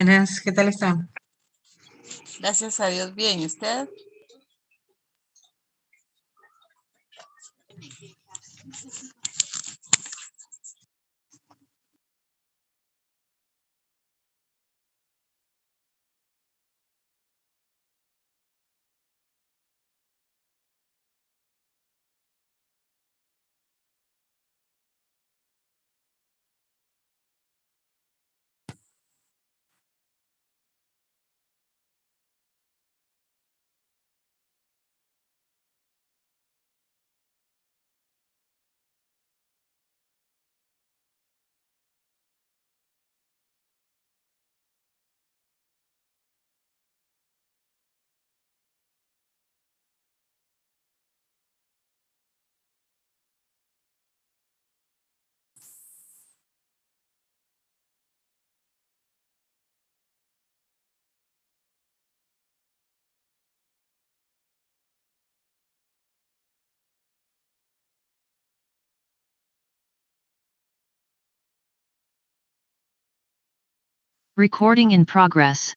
Buenas, ¿qué tal están? Gracias a Dios, bien. ¿Y usted? Recording in progress.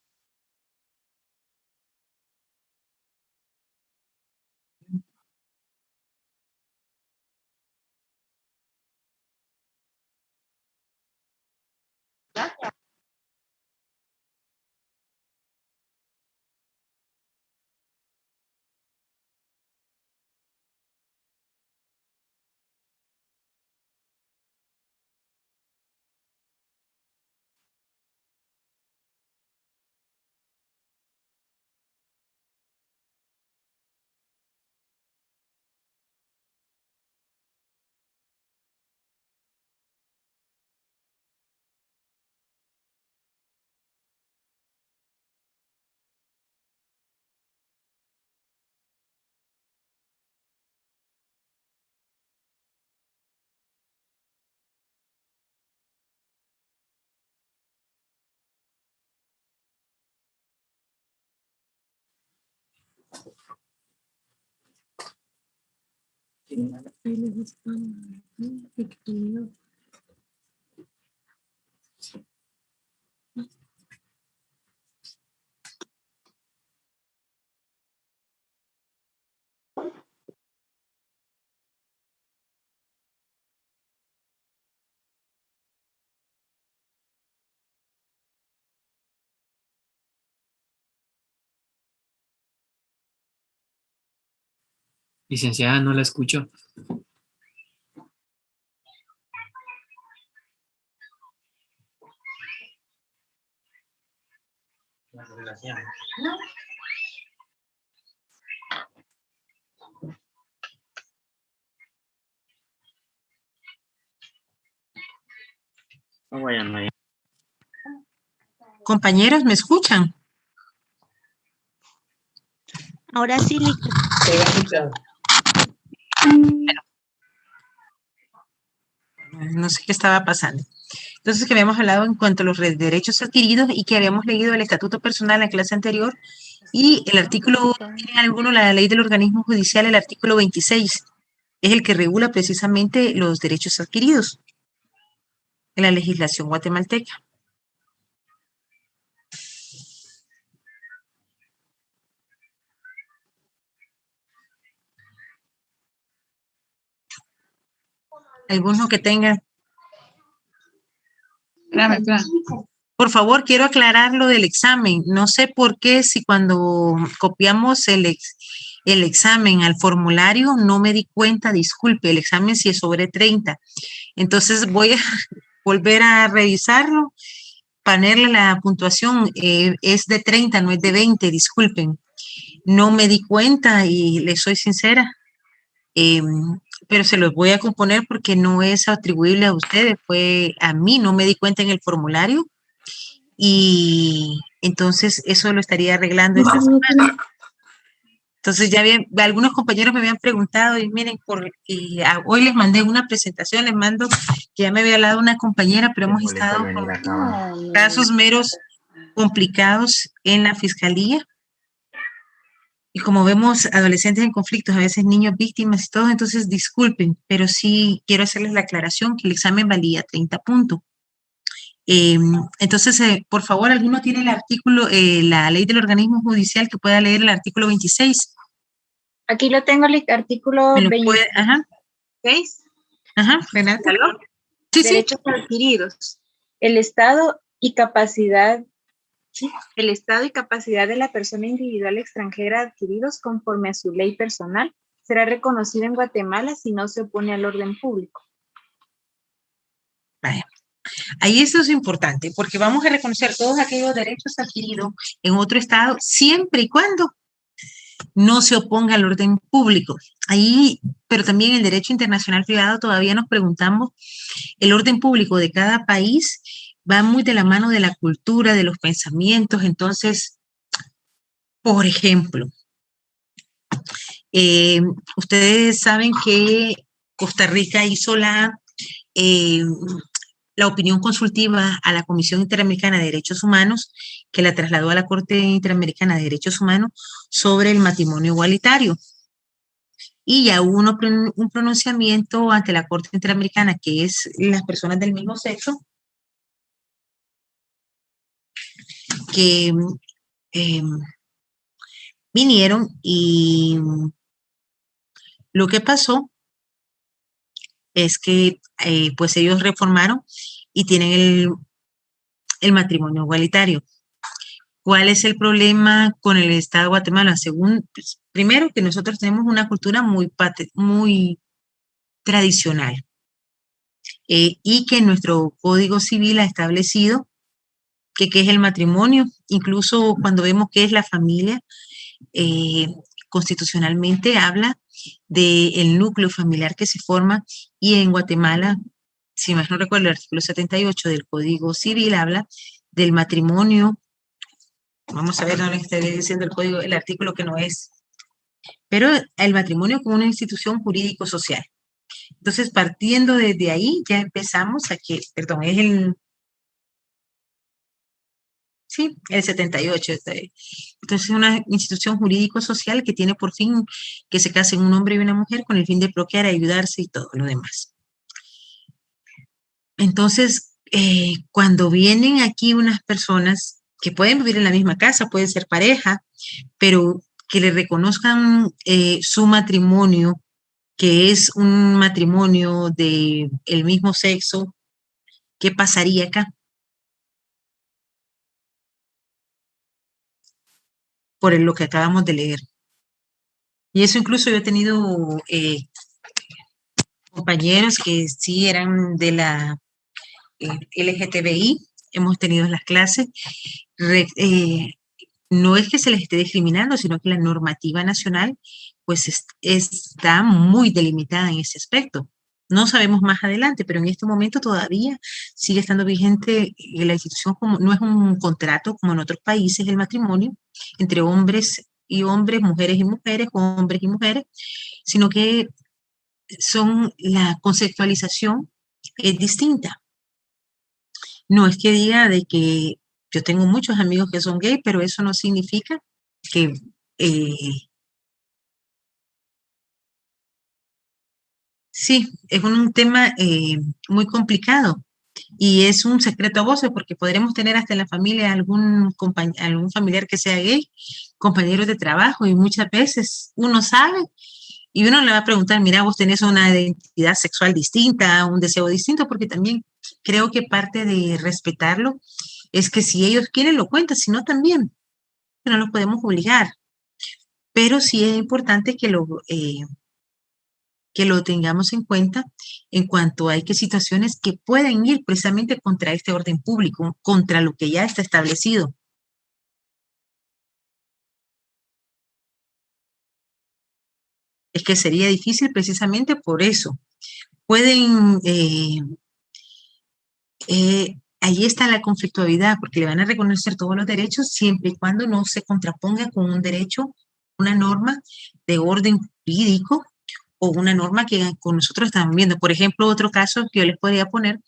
Licenciada, no la escucho. Compañeros, ¿me escuchan? Ahora sí, listo. No sé qué estaba pasando. Entonces, que habíamos hablado en cuanto a los derechos adquiridos y que habíamos leído el estatuto personal en la clase anterior y el artículo, ¿tienen alguno la ley del organismo judicial, el artículo 26? Es el que regula precisamente los derechos adquiridos en la legislación guatemalteca. ¿Alguno que tenga? Espérame. Por favor, quiero aclarar lo del examen. No sé por qué si cuando copiamos el examen al formulario no me di cuenta, disculpe, el examen sí es sobre 30. Entonces voy a volver a revisarlo. Ponerle la puntuación es de 30, no es de 20, disculpen. No me di cuenta y les soy sincera, pero se los voy a componer porque no es atribuible a ustedes, fue a mí, no me di cuenta en el formulario. Y entonces eso lo estaría arreglando esta semana. Entonces ya bien, algunos compañeros me habían preguntado y miren, hoy les mandé una presentación, les mando que ya me había hablado una compañera, pero hemos estado con casos meros complicados en la fiscalía. Y como vemos adolescentes en conflictos, a veces niños víctimas y todo, entonces disculpen, pero sí quiero hacerles la aclaración que el examen valía 30 puntos. Eh, entonces, por favor, ¿alguno tiene el artículo, la ley del organismo judicial que pueda leer el artículo 26? Aquí lo tengo, el artículo ¿Me lo 26. puede? Ajá, Renata. ¿Aló? Sí, sí. Derechos adquiridos. El estado y capacidad de la persona individual extranjera adquiridos conforme a su ley personal será reconocido en Guatemala si no se opone al orden público. Vaya. Ahí esto es importante, porque vamos a reconocer todos aquellos derechos adquiridos en otro estado siempre y cuando no se oponga al orden público. Ahí, pero también el derecho internacional privado, todavía nos preguntamos, el orden público de cada país va muy de la mano de la cultura, de los pensamientos. Entonces, por ejemplo, ustedes saben que Costa Rica hizo la opinión consultiva a la Comisión Interamericana de Derechos Humanos, que la trasladó a la Corte Interamericana de Derechos Humanos sobre el matrimonio igualitario. Y ya hubo un pronunciamiento ante la Corte Interamericana, que es las personas del mismo sexo, que vinieron y lo que pasó es que pues ellos reformaron y tienen el matrimonio igualitario. ¿Cuál es el problema con el Estado de Guatemala? Según, pues, primero, que nosotros tenemos una cultura muy tradicional y que nuestro Código Civil ha establecido que qué es el matrimonio. Incluso cuando vemos qué es la familia, constitucionalmente habla del núcleo familiar que se forma, y en Guatemala, si más no recuerdo, el artículo 78 del Código Civil habla del matrimonio. Vamos a ver, no le estoy diciendo el artículo que no es, pero el matrimonio como una institución jurídico-social. Entonces, partiendo desde ahí, ya empezamos a que, perdón, es el 78. Entonces, es una institución jurídico-social que tiene por fin que se casen un hombre y una mujer con el fin de procrear, ayudarse y todo lo demás. Entonces, cuando vienen aquí unas personas que pueden vivir en la misma casa, pueden ser pareja, pero que le reconozcan su matrimonio, que es un matrimonio de el mismo sexo, ¿qué pasaría acá? Por lo que acabamos de leer. Y eso incluso yo he tenido compañeros que sí eran de la LGTBI, hemos tenido las clases. No es que se les esté discriminando, sino que la normativa nacional pues está muy delimitada en ese aspecto. No sabemos más adelante, pero en este momento todavía sigue estando vigente la institución, como no es un contrato como en otros países el matrimonio entre hombres y hombres, mujeres y mujeres, hombres y mujeres, sino que la conceptualización es distinta. No es que diga de que yo tengo muchos amigos que son gay, pero eso no significa que sí, es un tema muy complicado y es un secreto a voces, porque podremos tener hasta en la familia algún familiar que sea gay, compañeros de trabajo, y muchas veces uno sabe y uno le va a preguntar, mira, vos tenés una identidad sexual distinta, un deseo distinto, porque también creo que parte de respetarlo es que si ellos quieren lo cuentan, si no también, que no los podemos obligar, pero sí es importante que lo tengamos en cuenta en cuanto hay que situaciones que pueden ir precisamente contra este orden público, contra lo que ya está establecido. Es que sería difícil precisamente por eso. Pueden, ahí está la conflictualidad, porque le van a reconocer todos los derechos siempre y cuando no se contraponga con un derecho, una norma de orden jurídico o una norma que con nosotros estamos viendo. Por ejemplo, otro caso que yo les podría poner,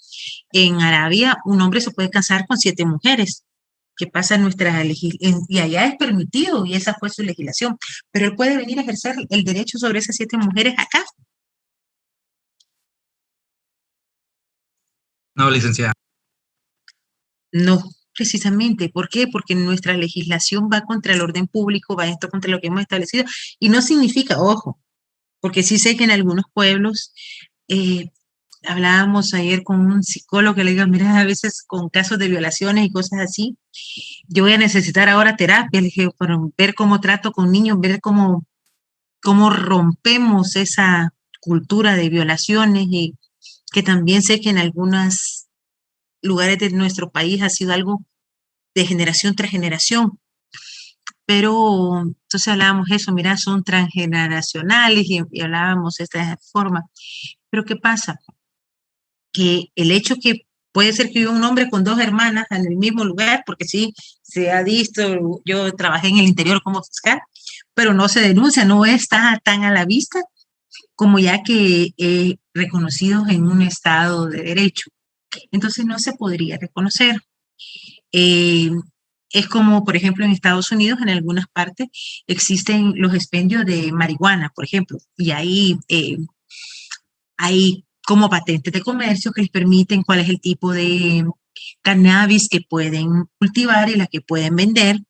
en Arabia un hombre se puede casar con 7 mujeres, que pasa en y allá es permitido y esa fue su legislación, pero él puede venir a ejercer el derecho sobre esas 7 mujeres acá. No, licenciada. No, precisamente. ¿Por qué? Porque nuestra legislación va contra el orden público, va esto contra lo que hemos establecido, y no significa, ojo, porque sí sé que en algunos pueblos, eh, hablábamos ayer con un psicólogo que le digo, mira, a veces con casos de violaciones y cosas así, yo voy a necesitar ahora terapia, le dije, para ver cómo trato con niños, ver cómo rompemos esa cultura de violaciones y que también sé que en algunos lugares de nuestro país ha sido algo de generación tras generación, pero entonces hablábamos eso, mira, son transgeneracionales y hablábamos de esta forma. Pero ¿qué pasa? Que el hecho que puede ser que viva un hombre con dos hermanas en el mismo lugar, porque sí, se ha visto, yo trabajé en el interior como fiscal, pero no se denuncia, no está tan a la vista como ya que reconocidos en un estado de derecho. Entonces no se podría reconocer. Eh, es como, por ejemplo, en Estados Unidos, en algunas partes, existen los expendios de marihuana, por ejemplo, y ahí hay como patentes de comercio que les permiten cuál es el tipo de cannabis que pueden cultivar y la que pueden vender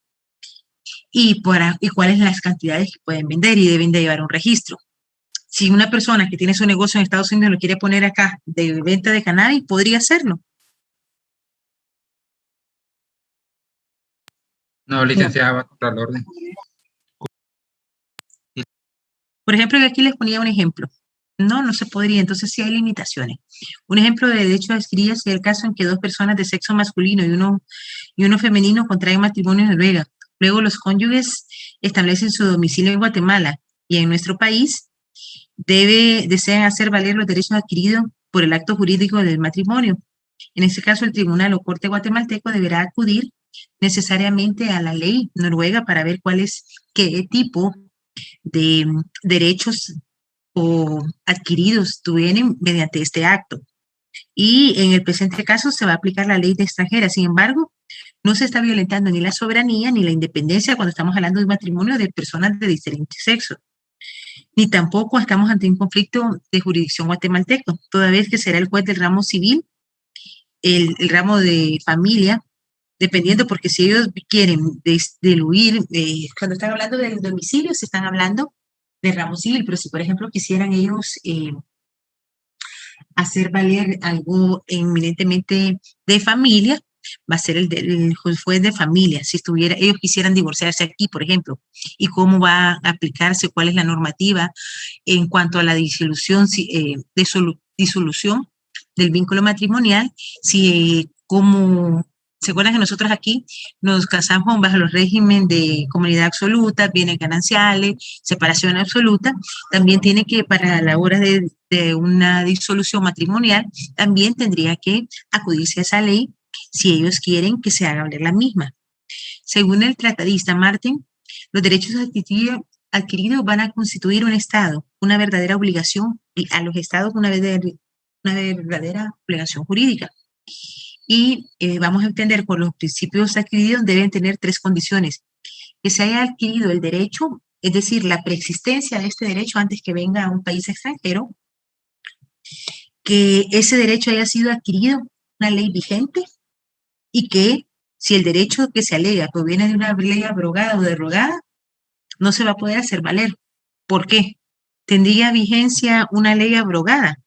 y cuáles las cantidades que pueden vender y deben de llevar un registro. Si una persona que tiene su negocio en Estados Unidos lo quiere poner acá de venta de cannabis, podría hacerlo. No, licenciada, va contra el orden. Por ejemplo, aquí les ponía un ejemplo. No, no se podría, entonces sí hay limitaciones. Un ejemplo de derecho adquirido sería el caso en que dos personas de sexo masculino y uno femenino contraen matrimonio en Noruega. Luego los cónyuges establecen su domicilio en Guatemala y en nuestro país desean hacer valer los derechos adquiridos por el acto jurídico del matrimonio. En este caso, el tribunal o corte guatemalteco deberá acudir necesariamente a la ley noruega para ver qué tipo de derechos o adquiridos tuvieron mediante este acto. Y en el presente caso se va a aplicar la ley de extranjera. Sin embargo, no se está violentando ni la soberanía ni la independencia cuando estamos hablando de un matrimonio de personas de diferente sexo. Ni tampoco estamos ante un conflicto de jurisdicción guatemalteco, toda vez que será el juez del ramo civil, el ramo de familia, dependiendo, porque si ellos quieren diluir, cuando están hablando del domicilio, se están hablando del ramo civil, pero si, por ejemplo, quisieran ellos hacer valer algo eminentemente de familia, va a ser el juez de familia, si ellos quisieran divorciarse aquí, por ejemplo, y cómo va a aplicarse, cuál es la normativa en cuanto a la disolución del vínculo matrimonial, ¿se acuerdan que nosotros aquí nos casamos bajo los régimen de comunidad absoluta, bienes gananciales, separación absoluta? También tiene que, para la hora de una disolución matrimonial, también tendría que acudirse a esa ley si ellos quieren que se haga valer la misma. Según el tratadista Martin, los derechos adquiridos van a constituir un Estado, una verdadera obligación, y a los Estados una verdadera obligación jurídica. Y vamos a entender por los principios adquiridos deben tener tres condiciones: que se haya adquirido el derecho, es decir, la preexistencia de este derecho antes que venga a un país extranjero, que ese derecho haya sido adquirido una ley vigente y que si el derecho que se alega proviene de una ley abrogada o derogada, no se va a poder hacer valer. ¿Por qué? ¿Tendría vigencia una ley abrogada?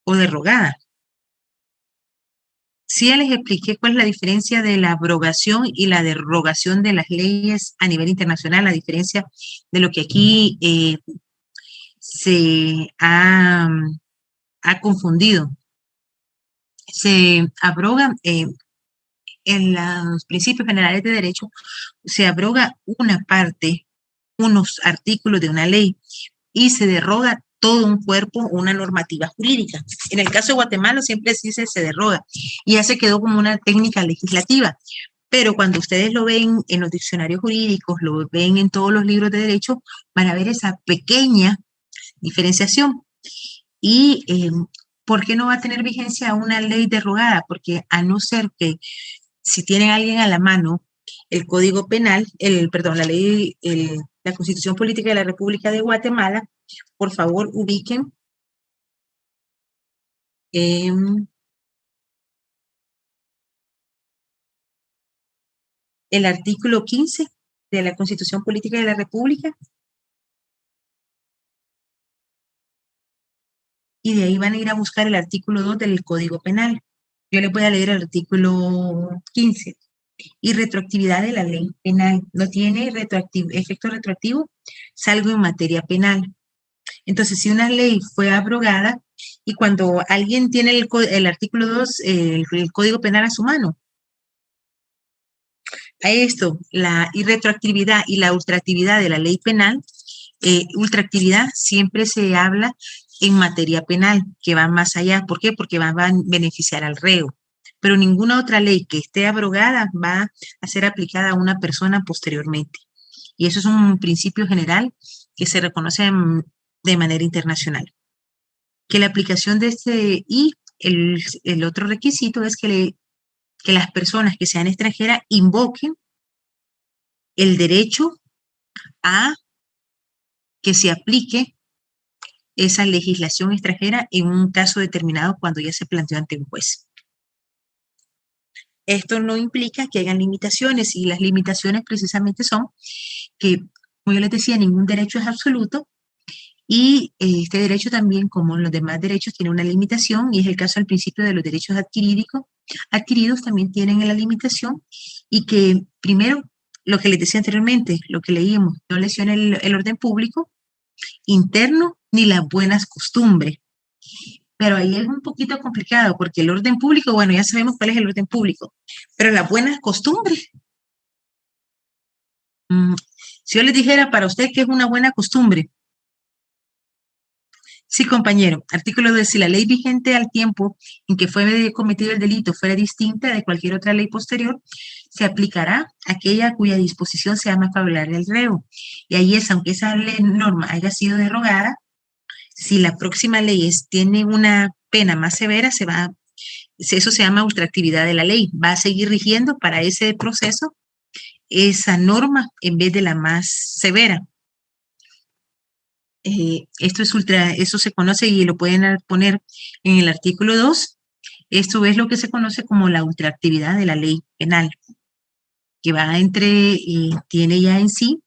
O derogada. Sí, ya les expliqué cuál es la diferencia de la abrogación y la derogación de las leyes a nivel internacional, la diferencia de lo que aquí se ha confundido. Se abroga, en los principios generales de derecho, se abroga una parte, unos artículos de una ley, y se deroga todo un cuerpo, una normativa jurídica. En el caso de Guatemala siempre se deroga y ya se quedó como una técnica legislativa. Pero cuando ustedes lo ven en los diccionarios jurídicos, lo ven en todos los libros de derecho, van a ver esa pequeña diferenciación. Y ¿por qué no va a tener vigencia una ley derogada? Porque a no ser que si tienen a alguien a la mano el Código Penal, la Constitución Política de la República de Guatemala, por favor ubiquen el artículo 15 de la Constitución Política de la República. Y de ahí van a ir a buscar el artículo 2 del Código Penal. Yo les voy a leer el artículo 15. Y retroactividad de la ley penal. No tiene efecto retroactivo, salvo en materia penal. Entonces, si una ley fue abrogada y cuando alguien tiene el artículo 2, el Código Penal a su mano, a esto, la irretroactividad y la ultraactividad de la ley penal, ultraactividad siempre se habla en materia penal, que va más allá. ¿Por qué? Porque va a beneficiar al reo. Pero ninguna otra ley que esté abrogada va a ser aplicada a una persona posteriormente. Y eso es un principio general que se reconoce de manera internacional. Que la aplicación de y el otro requisito es que las personas que sean extranjeras invoquen el derecho a que se aplique esa legislación extranjera en un caso determinado cuando ya se planteó ante un juez. Esto no implica que hayan limitaciones, y las limitaciones precisamente son que, como yo les decía, ningún derecho es absoluto, y este derecho también, como los demás derechos, tiene una limitación, y es el caso del principio de los derechos adquiridos también tienen la limitación, y que primero, lo que les decía anteriormente, lo que leímos, no lesiona el orden público interno ni las buenas costumbres. Pero ahí es un poquito complicado, porque el orden público, bueno, ya sabemos cuál es el orden público, pero las buenas costumbres. Si yo les dijera para usted qué es una buena costumbre. Sí, compañero, artículo 2, si la ley vigente al tiempo en que fue cometido el delito fuera distinta de cualquier otra ley posterior, se aplicará aquella cuya disposición sea más favorable al reo. Y ahí es, aunque esa norma haya sido derogada, si la próxima ley tiene una pena más severa, eso se llama ultraactividad de la ley. Va a seguir rigiendo para ese proceso esa norma en vez de la más severa. Eso se conoce y lo pueden poner en el artículo 2. Esto es lo que se conoce como la ultraactividad de la ley penal, que va tiene ya en sí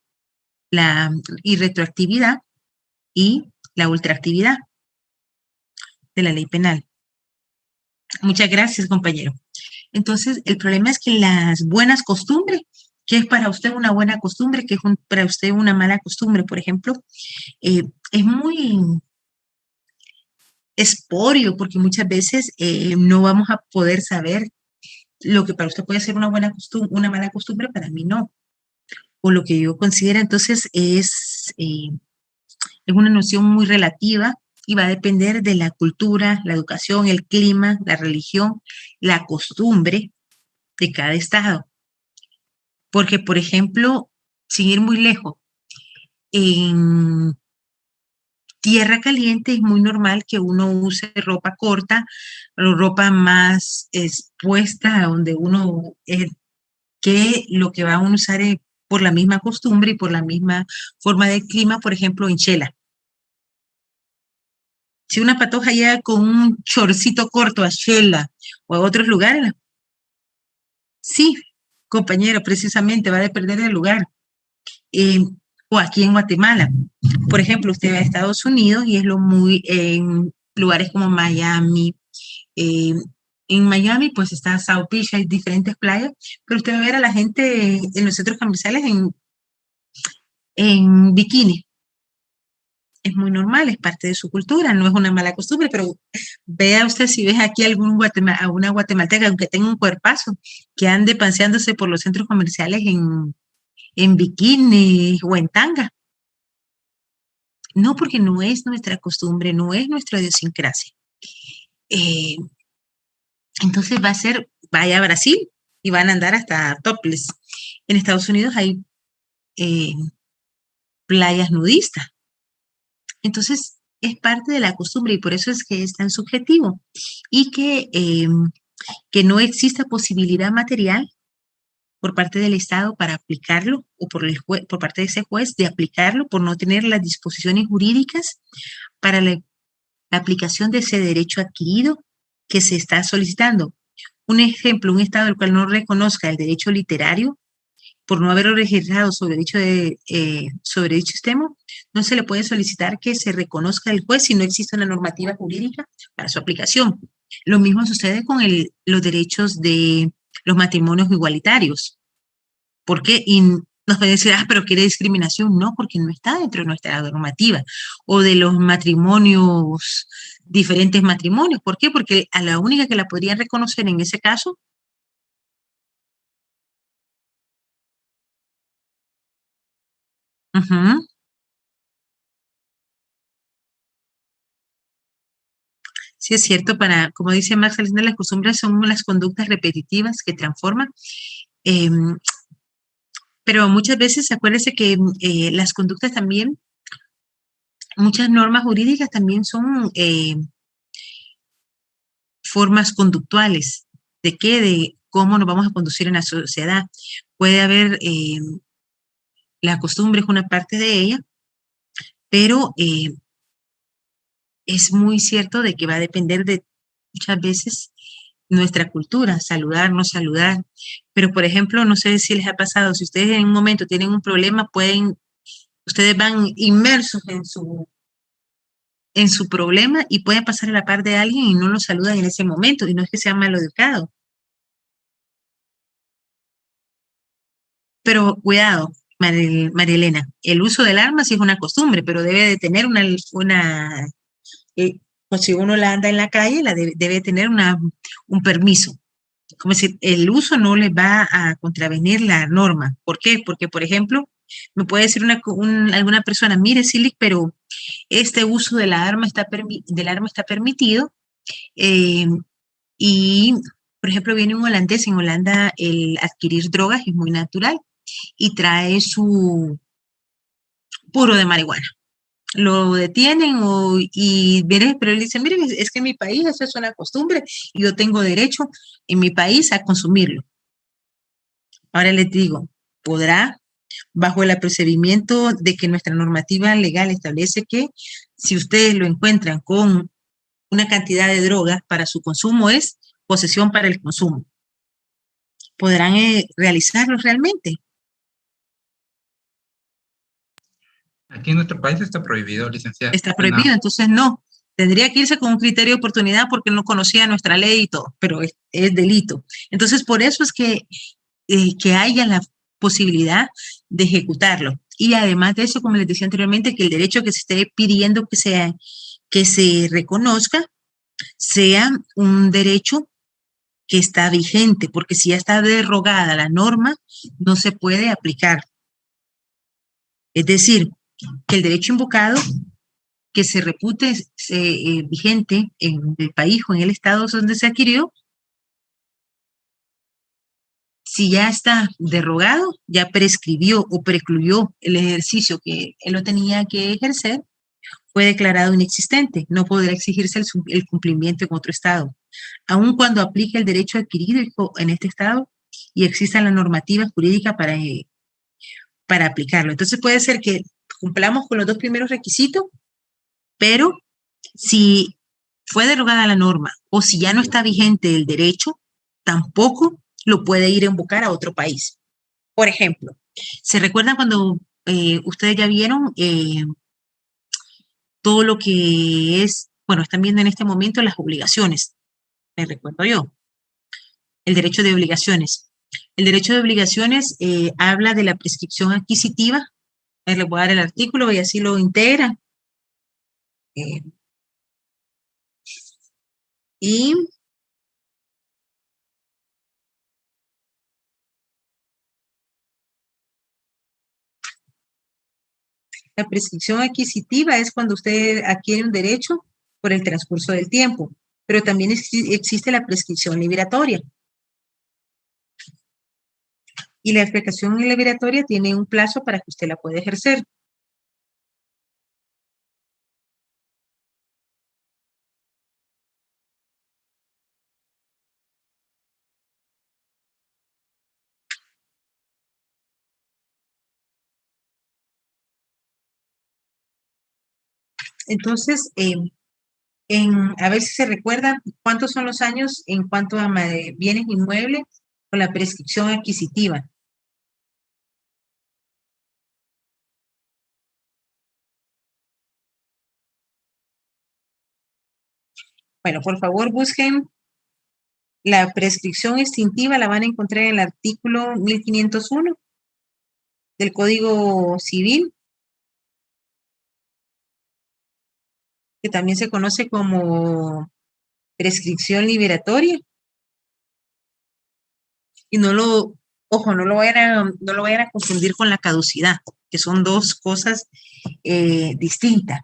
la irretroactividad y la ultraactividad de la ley penal. Muchas gracias, compañero. Entonces, el problema es que las buenas costumbres, ¿qué es para usted una buena costumbre? ¿Qué es para usted una mala costumbre? Por ejemplo, es muy esporio, porque muchas veces no vamos a poder saber lo que para usted puede ser una buena costumbre, una mala costumbre, para mí no. O lo que yo considero, entonces, es una noción muy relativa y va a depender de la cultura, la educación, el clima, la religión, la costumbre de cada estado. Porque, por ejemplo, sin ir muy lejos, en tierra caliente es muy normal que uno use ropa corta o ropa más expuesta, donde uno, que lo que va a usar por la misma costumbre y por la misma forma del clima, por ejemplo, en Chela. Si una patoja llega con un chorcito corto a Chela o a otros lugares, sí, compañero, precisamente va a depender del lugar. O aquí en Guatemala. Por ejemplo, usted va a Estados Unidos y es en lugares como Miami. En Miami, pues está South Beach, hay diferentes playas, pero usted va a ver a la gente en los centros comerciales en bikini. Es muy normal, es parte de su cultura, no es una mala costumbre, pero vea usted si ves aquí a una guatemalteca, aunque tenga un cuerpazo, que ande paseándose por los centros comerciales en bikini o en tanga. No, porque no es nuestra costumbre, no es nuestra idiosincrasia. Entonces vaya a Brasil y van a andar hasta topless. En Estados Unidos hay playas nudistas. Entonces es parte de la costumbre y por eso es que es tan subjetivo y que no exista posibilidad material por parte del Estado para aplicarlo o por parte de ese juez de aplicarlo por no tener las disposiciones jurídicas para la aplicación de ese derecho adquirido que se está solicitando. Un ejemplo, un estado el cual no reconozca el derecho literario por no haberlo registrado sobre dicho tema, no se le puede solicitar que se reconozca el juez si no existe una normativa jurídica para su aplicación. Lo mismo sucede con los derechos de los matrimonios igualitarios. ¿Por qué? Y nos pueden decir, pero ¿qué discriminación? No, porque no está dentro de nuestra normativa. O de los matrimonios, diferentes matrimonios. ¿Por qué? Porque a la única que la podrían reconocer en ese caso, sí es cierto, como dice Max Alexander, las costumbres son las conductas repetitivas que transforman. Pero muchas veces, acuérdese que las conductas también, muchas normas jurídicas también son formas conductuales. ¿De qué? De cómo nos vamos a conducir en la sociedad. Puede haber, la costumbre es una parte de ella, pero es muy cierto de que va a depender de muchas veces nuestra cultura, saludar, no saludar. Pero, por ejemplo, no sé si les ha pasado, si ustedes en un momento tienen un problema, ustedes van inmersos en su problema y pueden pasar a la par de alguien y no lo saludan en ese momento, y no es que sea mal educado. Pero cuidado, María Elena, el uso del arma sí es una costumbre, pero debe de tener pues si uno la anda en la calle, debe tener un permiso. Como decir, el uso no le va a contravenir la norma. ¿Por qué? Porque, por ejemplo, me puede decir alguna persona, mire, Silic, pero este uso de del arma está permitido, y, por ejemplo, viene un holandés, en Holanda el adquirir drogas es muy natural y trae su puro de marihuana. Lo detienen pero él dice, miren, es que en mi país eso es una costumbre y yo tengo derecho en mi país a consumirlo. Ahora les digo, podrá, bajo el apercibimiento de que nuestra normativa legal establece que si ustedes lo encuentran con una cantidad de drogas para su consumo, es posesión para el consumo. ¿Podrán realizarlo realmente? Aquí en nuestro país está prohibido, licenciada. Está prohibido, entonces no. Tendría que irse con un criterio de oportunidad porque no conocía nuestra ley y todo, pero es delito. Entonces, por eso es que haya la posibilidad de ejecutarlo. Y además de eso, como les decía anteriormente, que el derecho que se esté pidiendo que se reconozca sea un derecho que está vigente, porque si ya está derogada la norma, no se puede aplicar. Es decir, que el derecho invocado que se repute vigente en el país o en el estado donde se adquirió, si ya está derogado, ya prescribió o precluyó el ejercicio que él lo tenía que ejercer, fue declarado inexistente. No podrá exigirse el cumplimiento en otro estado. Aun cuando aplique el derecho adquirido en este estado y exista la normativa jurídica para aplicarlo. Entonces puede ser que cumplamos con los dos primeros requisitos, pero si fue derogada la norma o si ya no está vigente el derecho, tampoco lo puede ir a invocar a otro país. Por ejemplo, ¿se recuerdan cuando ustedes ya vieron todo lo que están viendo en este momento las obligaciones? Me recuerdo yo, el derecho de obligaciones. El derecho de obligaciones habla de la prescripción adquisitiva. Les voy a dar el artículo y así lo integra. Y la prescripción adquisitiva es cuando usted adquiere un derecho por el transcurso del tiempo, pero también existe la prescripción liberatoria. Y la prescripción liberatoria tiene un plazo para que usted la pueda ejercer. Entonces, a ver si se recuerdan cuántos son los años en cuanto a bienes inmuebles con la prescripción adquisitiva. Bueno, por favor busquen la prescripción extintiva, la van a encontrar en el artículo 1501 del Código Civil, que también se conoce como prescripción liberatoria. Y ojo, no lo vayan a confundir con la caducidad, que son dos cosas distintas.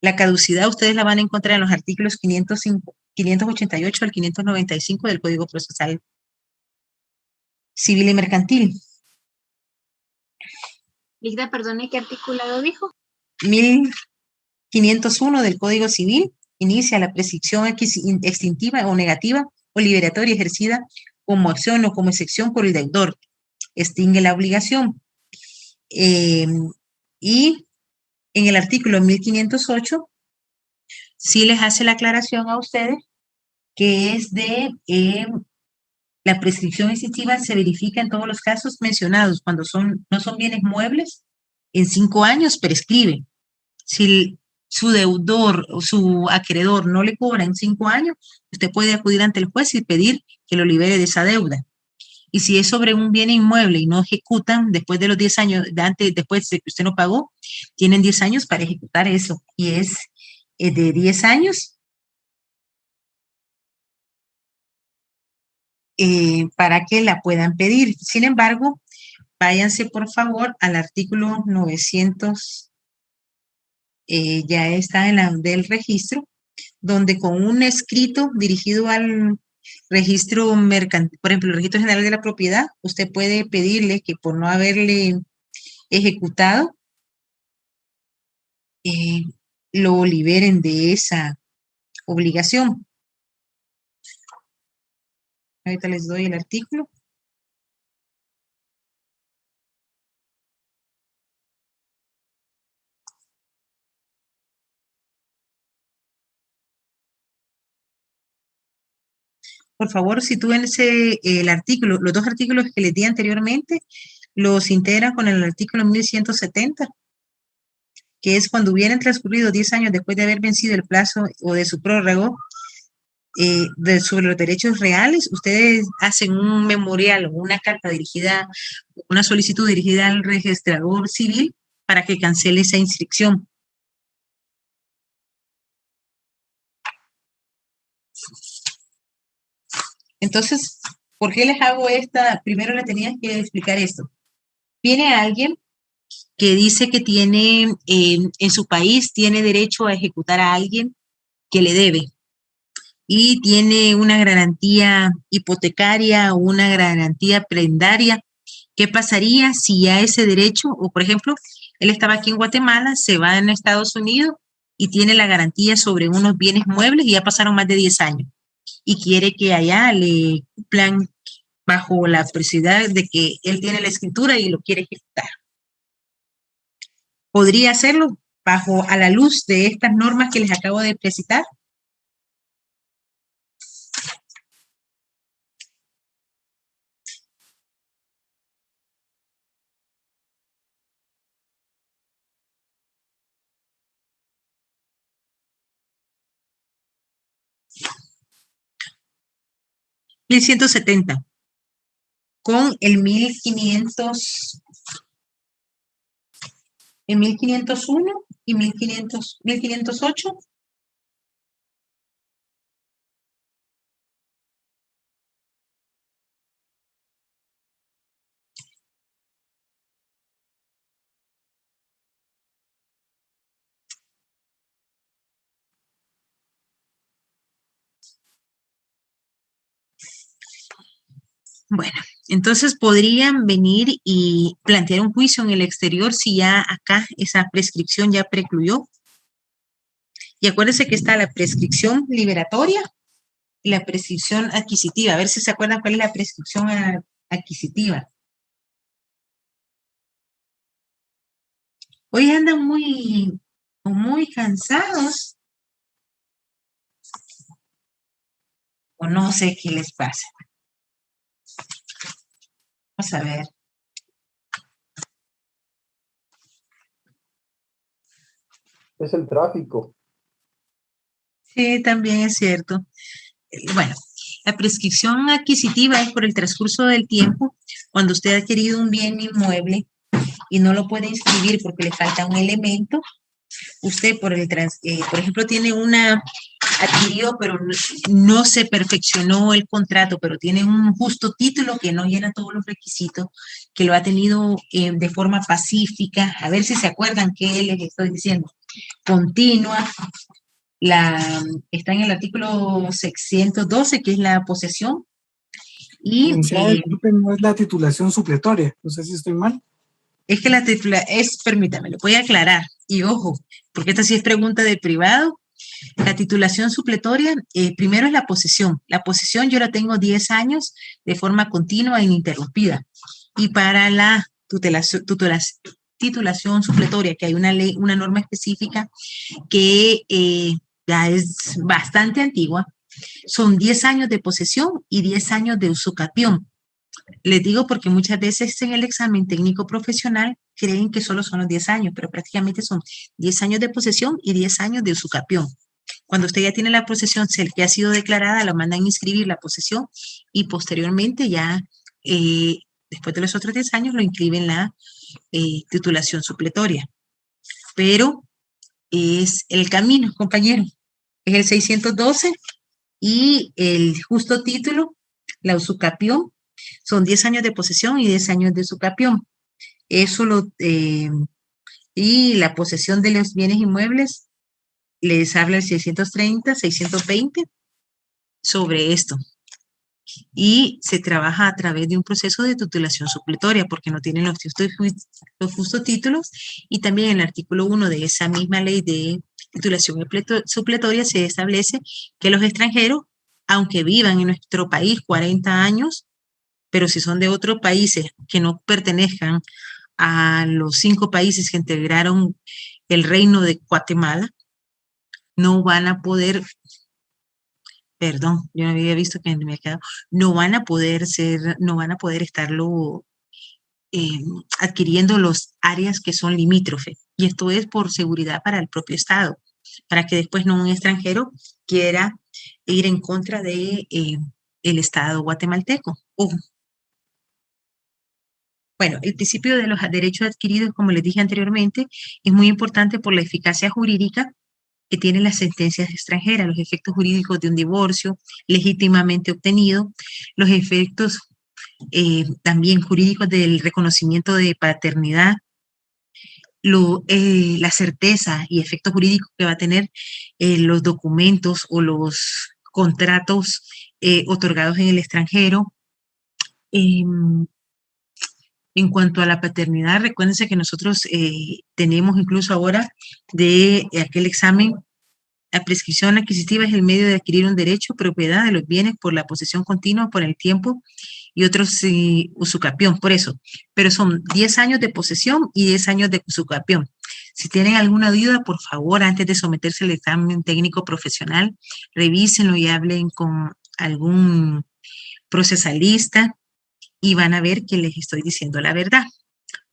La caducidad ustedes la van a encontrar en los artículos 588 al 595 del Código Procesal Civil y Mercantil. Ligda, perdone, ¿qué articulado dijo? 1501 del Código Civil inicia la prescripción extintiva o negativa o liberatoria ejercida como acción o como excepción por el deudor. Extingue la obligación. Y en el artículo 1508 sí les hace la aclaración a ustedes que es de la prescripción extintiva se verifica en todos los casos mencionados. Cuando no son bienes muebles, en 5 años prescribe. Si su deudor o su acreedor no le cobra en 5 años, usted puede acudir ante el juez y pedir que lo libere de esa deuda. Y si es sobre un bien inmueble y no ejecutan después de los 10 años, después de que usted no pagó, tienen 10 años para ejecutar eso. Y es de 10 años para que la puedan pedir. Sin embargo, váyanse por favor al artículo 900, ya está en la del registro, donde con un escrito dirigido al registro mercantil, por ejemplo, el registro general de la propiedad, usted puede pedirle que por no haberle ejecutado, lo liberen de esa obligación. Ahorita les doy el artículo. Por favor, sitúense el artículo, los dos artículos que les di anteriormente, los integran con el artículo 1170, que es cuando hubieran transcurrido 10 años después de haber vencido el plazo o de su prórroga sobre los derechos reales, ustedes hacen un memorial o una carta dirigida, una solicitud dirigida al registrador civil para que cancele esa inscripción. Entonces, ¿por qué les hago esta? Primero le tenía que explicar esto. Viene alguien que dice que tiene, en su país, tiene derecho a ejecutar a alguien que le debe y tiene una garantía hipotecaria o una garantía prendaria. ¿Qué pasaría si ya ese derecho, o por ejemplo, él estaba aquí en Guatemala, se va a Estados Unidos y tiene la garantía sobre unos bienes muebles y ya pasaron más de 10 años y quiere que allá le cumplan bajo la presión de que él tiene la escritura y lo quiere ejecutar? ¿Podría hacerlo bajo a la luz de estas normas que les acabo de precisar? $1,170 con el 1501 y 1508. Bueno, entonces podrían venir y plantear un juicio en el exterior si ya acá esa prescripción ya precluyó. Y acuérdense que está la prescripción liberatoria y la prescripción adquisitiva. A ver si se acuerdan cuál es la prescripción adquisitiva. Hoy andan muy cansados. o no sé qué les pasa. Vamos a ver. Es el tráfico. Sí, también es cierto. Bueno, la prescripción adquisitiva es por el transcurso del tiempo, cuando usted ha adquirido un bien inmueble y no lo puede inscribir porque le falta un elemento. Usted, por ejemplo, tiene adquirió, pero no se perfeccionó el contrato, pero tiene un justo título que no llena todos los requisitos, que lo ha tenido de forma pacífica. A ver si se acuerdan qué les estoy diciendo. Continua. Está en el artículo 612, que es la posesión. Y disculpen, no es la titulación supletoria, no sé si estoy mal. es que permítame, lo voy a aclarar. Y ojo, porque esta sí es pregunta del privado. La titulación supletoria, primero es la posesión. La posesión yo la tengo 10 años de forma continua e ininterrumpida. Y para la titulación supletoria, que hay una ley, una norma específica que ya es bastante antigua, son 10 años de posesión y 10 años de usucapión. Les digo porque muchas veces en el examen técnico profesional creen que solo son los 10 años, pero prácticamente son 10 años de posesión y 10 años de usucapión. Cuando usted ya tiene la posesión que ha sido declarada, lo mandan a inscribir la posesión y posteriormente ya, después de los otros 10 años, lo inscriben la titulación supletoria. Pero es el camino, compañero. Es el 612 y el justo título, la usucapión, son 10 años de posesión y 10 años de usucapión. Eso y la posesión de los bienes inmuebles, les habla el 630, 620 sobre esto. Y se trabaja a través de un proceso de titulación supletoria porque no tienen los justos títulos, y también en el artículo 1 de esa misma ley de titulación supletoria se establece que los extranjeros, aunque vivan en nuestro país 40 años, pero si son de otros países que no pertenezcan a los 5 países que integraron el reino de Guatemala, no van a poder, perdón, yo no había visto que me había quedado, no van a poder estarlo adquiriendo los áreas que son limítrofes. Y esto es por seguridad para el propio Estado, para que después no un extranjero quiera ir en contra de el Estado guatemalteco. Bueno, el principio de los derechos adquiridos, como les dije anteriormente, es muy importante por la eficacia jurídica que tienen las sentencias extranjeras, los efectos jurídicos de un divorcio legítimamente obtenido, los efectos también jurídicos del reconocimiento de paternidad, la certeza y efecto jurídico que va a tener los documentos o los contratos otorgados en el extranjero. En cuanto a la paternidad, recuérdense que nosotros tenemos incluso ahora de aquel examen, la prescripción adquisitiva es el medio de adquirir un derecho, propiedad de los bienes por la posesión continua, por el tiempo, y otros usucapión, por eso. Pero son 10 años de posesión y 10 años de usucapión. Si tienen alguna duda, por favor, antes de someterse al examen técnico profesional, revísenlo y hablen con algún procesalista y van a ver que les estoy diciendo la verdad.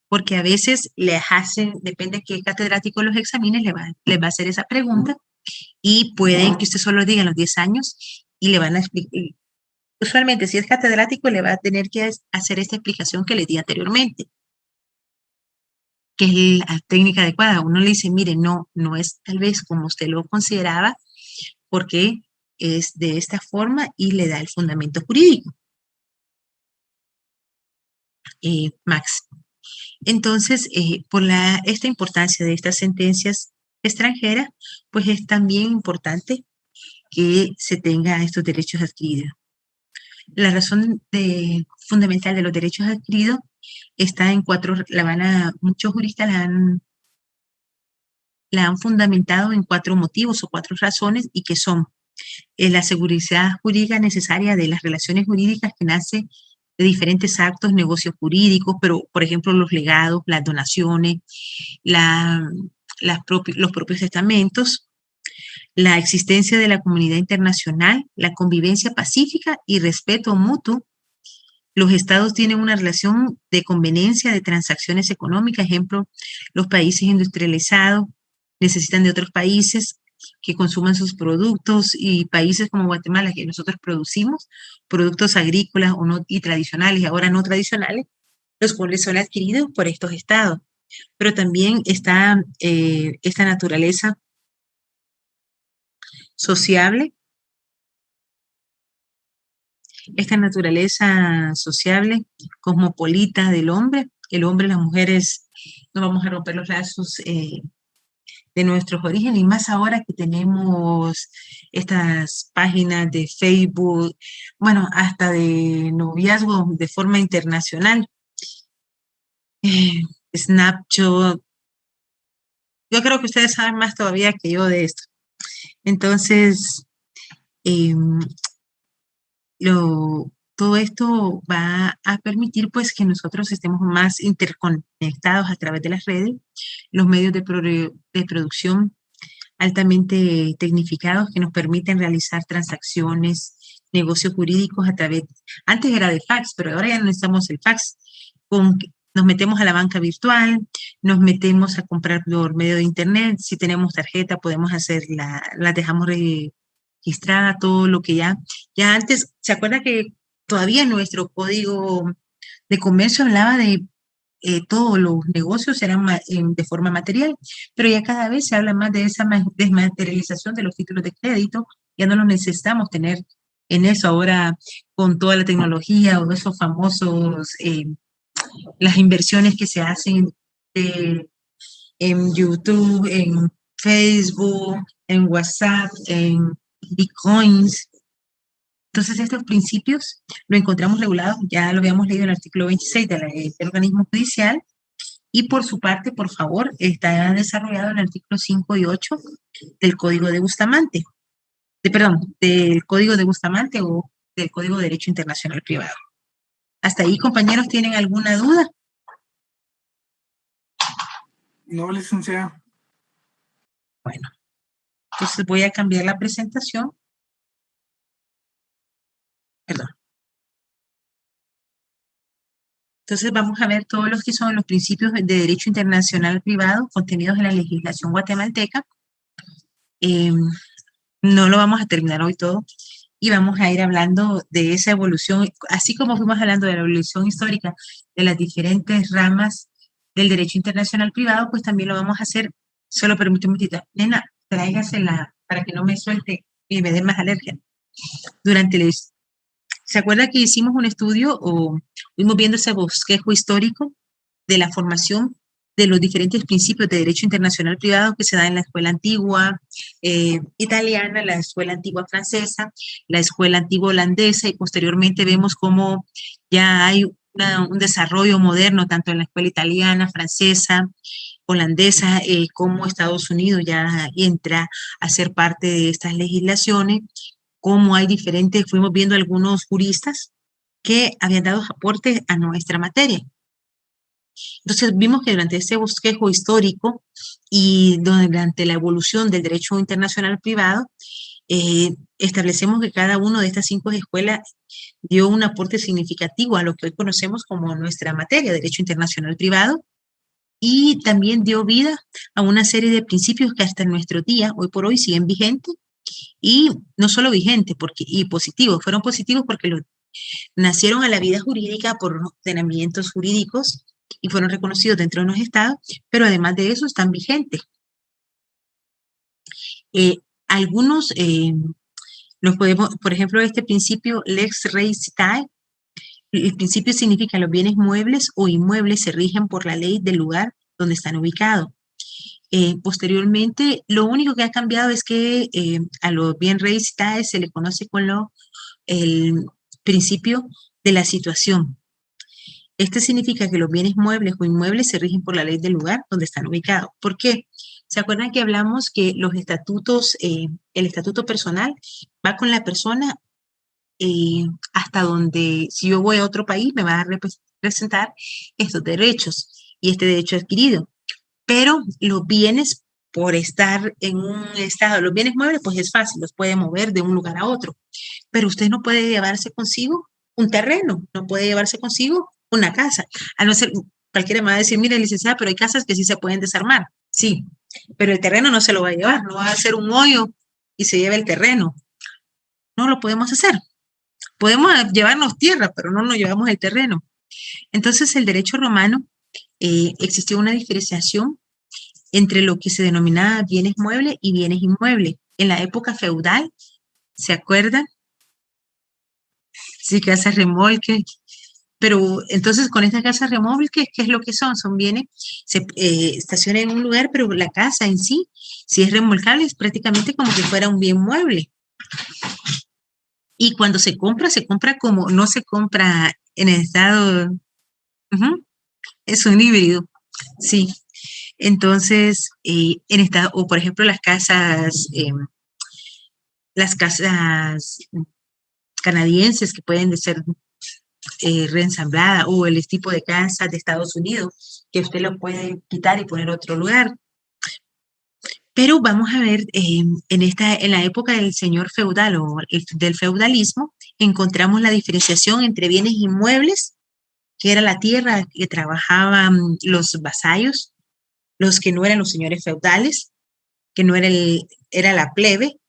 Porque a veces les hacen, depende de qué catedrático los examines, les va a hacer esa pregunta y pueden que usted solo diga los 10 años y le van a explicar. Usualmente, si es catedrático, le va a tener que hacer esta explicación que le di anteriormente, que es la técnica adecuada. Uno le dice, mire, no es tal vez como usted lo consideraba, porque es de esta forma y le da el fundamento jurídico. Max. Entonces, por esta importancia de estas sentencias extranjeras, pues es también importante que se tenga estos derechos adquiridos. La razón fundamental de los derechos adquiridos está en muchos juristas la han fundamentado en 4 motivos o 4 razones, y que son la seguridad jurídica necesaria de las relaciones jurídicas que nace de diferentes actos, negocios jurídicos, pero por ejemplo los legados, las donaciones, los propios testamentos, la existencia de la comunidad internacional, la convivencia pacífica y respeto mutuo. Los estados tienen una relación de conveniencia de transacciones económicas. Ejemplo, los países industrializados necesitan de otros países que consuman sus productos, y países como Guatemala, que nosotros producimos productos agrícolas o no, y tradicionales, y ahora no tradicionales, los cuales son adquiridos por estos estados. Pero también está esta naturaleza sociable, cosmopolita del hombre. El hombre y las mujeres no vamos a romper los lazos de nuestros orígenes, y más ahora que tenemos estas páginas de Facebook, bueno, hasta de noviazgo de forma internacional, Snapchat. Yo creo que ustedes saben más todavía que yo de esto. Entonces, todo esto va a permitir pues que nosotros estemos más interconectados a través de las redes, los medios de producción altamente tecnificados que nos permiten realizar transacciones, negocios jurídicos a través, antes era de fax, pero ahora ya no necesitamos el fax. Nos metemos a la banca virtual, nos metemos a comprar por medio de internet. Si tenemos tarjeta, podemos hacerla, la dejamos registrada, todo lo que ya antes. ¿Se acuerda que todavía nuestro código de comercio hablaba de todos los negocios eran de forma material, pero ya cada vez se habla más de esa desmaterialización de los títulos de crédito? Ya no los necesitamos tener en eso ahora, con toda la tecnología o esos famosos, las inversiones que se hacen en YouTube, en Facebook, en WhatsApp, en Bitcoins. Entonces, estos principios lo encontramos regulados, ya lo habíamos leído en el artículo 26 del organismo judicial, y por su parte, por favor, está desarrollado en el artículo 5 y 8 del Código de Bustamante, del Código de Bustamante o del Código de Derecho Internacional Privado. ¿Hasta ahí, compañeros, tienen alguna duda? No, licenciada. Bueno, entonces voy a cambiar la presentación. Perdón. Entonces vamos a ver todos los que son los principios de derecho internacional privado contenidos en la legislación guatemalteca. No lo vamos a terminar hoy todo, y vamos a ir hablando de esa evolución, así como fuimos hablando de la evolución histórica de las diferentes ramas del derecho internacional privado, pues también lo vamos a hacer. Solo permíteme un momentito. Nena, tráigasela para que no me suelte y me dé más alergia. ¿Se acuerda que hicimos un estudio o fuimos viendo ese bosquejo histórico de la formación de los diferentes principios de derecho internacional privado que se da en la escuela antigua italiana, la escuela antigua francesa, la escuela antigua holandesa, y posteriormente vemos cómo ya hay un desarrollo moderno tanto en la escuela italiana, francesa, holandesa, como Estados Unidos ya entra a ser parte de estas legislaciones, cómo hay diferentes, fuimos viendo algunos juristas que habían dado aportes a nuestra materia. Entonces vimos que durante este bosquejo histórico y durante la evolución del derecho internacional privado, establecemos que cada una de estas 5 escuelas dio un aporte significativo a lo que hoy conocemos como nuestra materia, derecho internacional privado, y también dio vida a una serie de principios que hasta nuestro día, hoy por hoy, siguen vigentes, y no solo vigentes y positivos, fueron positivos porque nacieron a la vida jurídica por ordenamientos jurídicos y fueron reconocidos dentro de los estados, pero además de eso están vigentes. Algunos los podemos, por ejemplo, este principio lex rei citae, el principio significa los bienes muebles o inmuebles se rigen por la ley del lugar donde están ubicados. Posteriormente, lo único que ha cambiado es que a los bienes rei citae se le conoce con el principio de la situación. Este significa que los bienes muebles o inmuebles se rigen por la ley del lugar donde están ubicados. ¿Por qué? ¿Se acuerdan que hablamos que los estatutos, el estatuto personal va con la persona hasta donde, si yo voy a otro país, me va a representar estos derechos y este derecho adquirido? Pero los bienes por estar en un estado. Los bienes muebles, pues es fácil, los puede mover de un lugar a otro, pero usted no puede llevarse consigo un terreno, no puede llevarse consigo una casa, a no ser, cualquiera me va a decir, mire, licenciada, pero hay casas que sí se pueden desarmar, sí, pero el terreno no se lo va a llevar, no va a hacer un hoyo y se lleva el terreno, no lo podemos hacer. Podemos llevarnos tierra, pero no nos llevamos el terreno. Entonces, el derecho romano existió una diferenciación entre lo que se denominaba bienes muebles y bienes inmuebles. En la época feudal, ¿se acuerdan? Sí, casas remolque. Pero entonces con estas casas remolque, ¿qué es lo que son? Son bienes, se estacionan en un lugar, pero la casa en sí, si es remolcable, es prácticamente como que fuera un bien mueble. Y cuando se compra como, no se compra en el estado, es un híbrido, sí. Entonces, en estado, o por ejemplo, las casas canadienses que pueden ser reensambladas, o el tipo de casas de Estados Unidos, que usted lo puede quitar y poner otro lugar. Pero vamos a ver, en la época del señor feudal o del feudalismo, encontramos la diferenciación entre bienes inmuebles, que era la tierra que trabajaban los vasallos, los que no eran los señores feudales, que no era la plebe,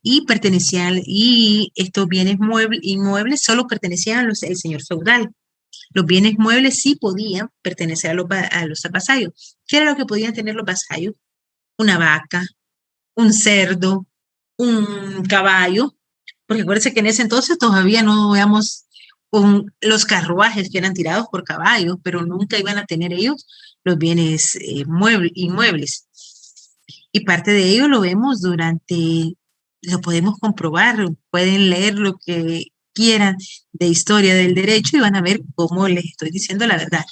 y estos bienes inmuebles solo pertenecían al señor feudal. Los bienes muebles sí podían pertenecer a los vasallos. ¿Qué era lo que podían tener los vasallos? Una vaca, un cerdo, un caballo, porque acuérdense que en ese entonces todavía no veamos los carruajes que eran tirados por caballos, pero nunca iban a tener ellos los bienes inmuebles. Y parte de ello lo vemos lo podemos comprobar, pueden leer lo que quieran de historia del derecho y van a ver cómo les estoy diciendo la verdad.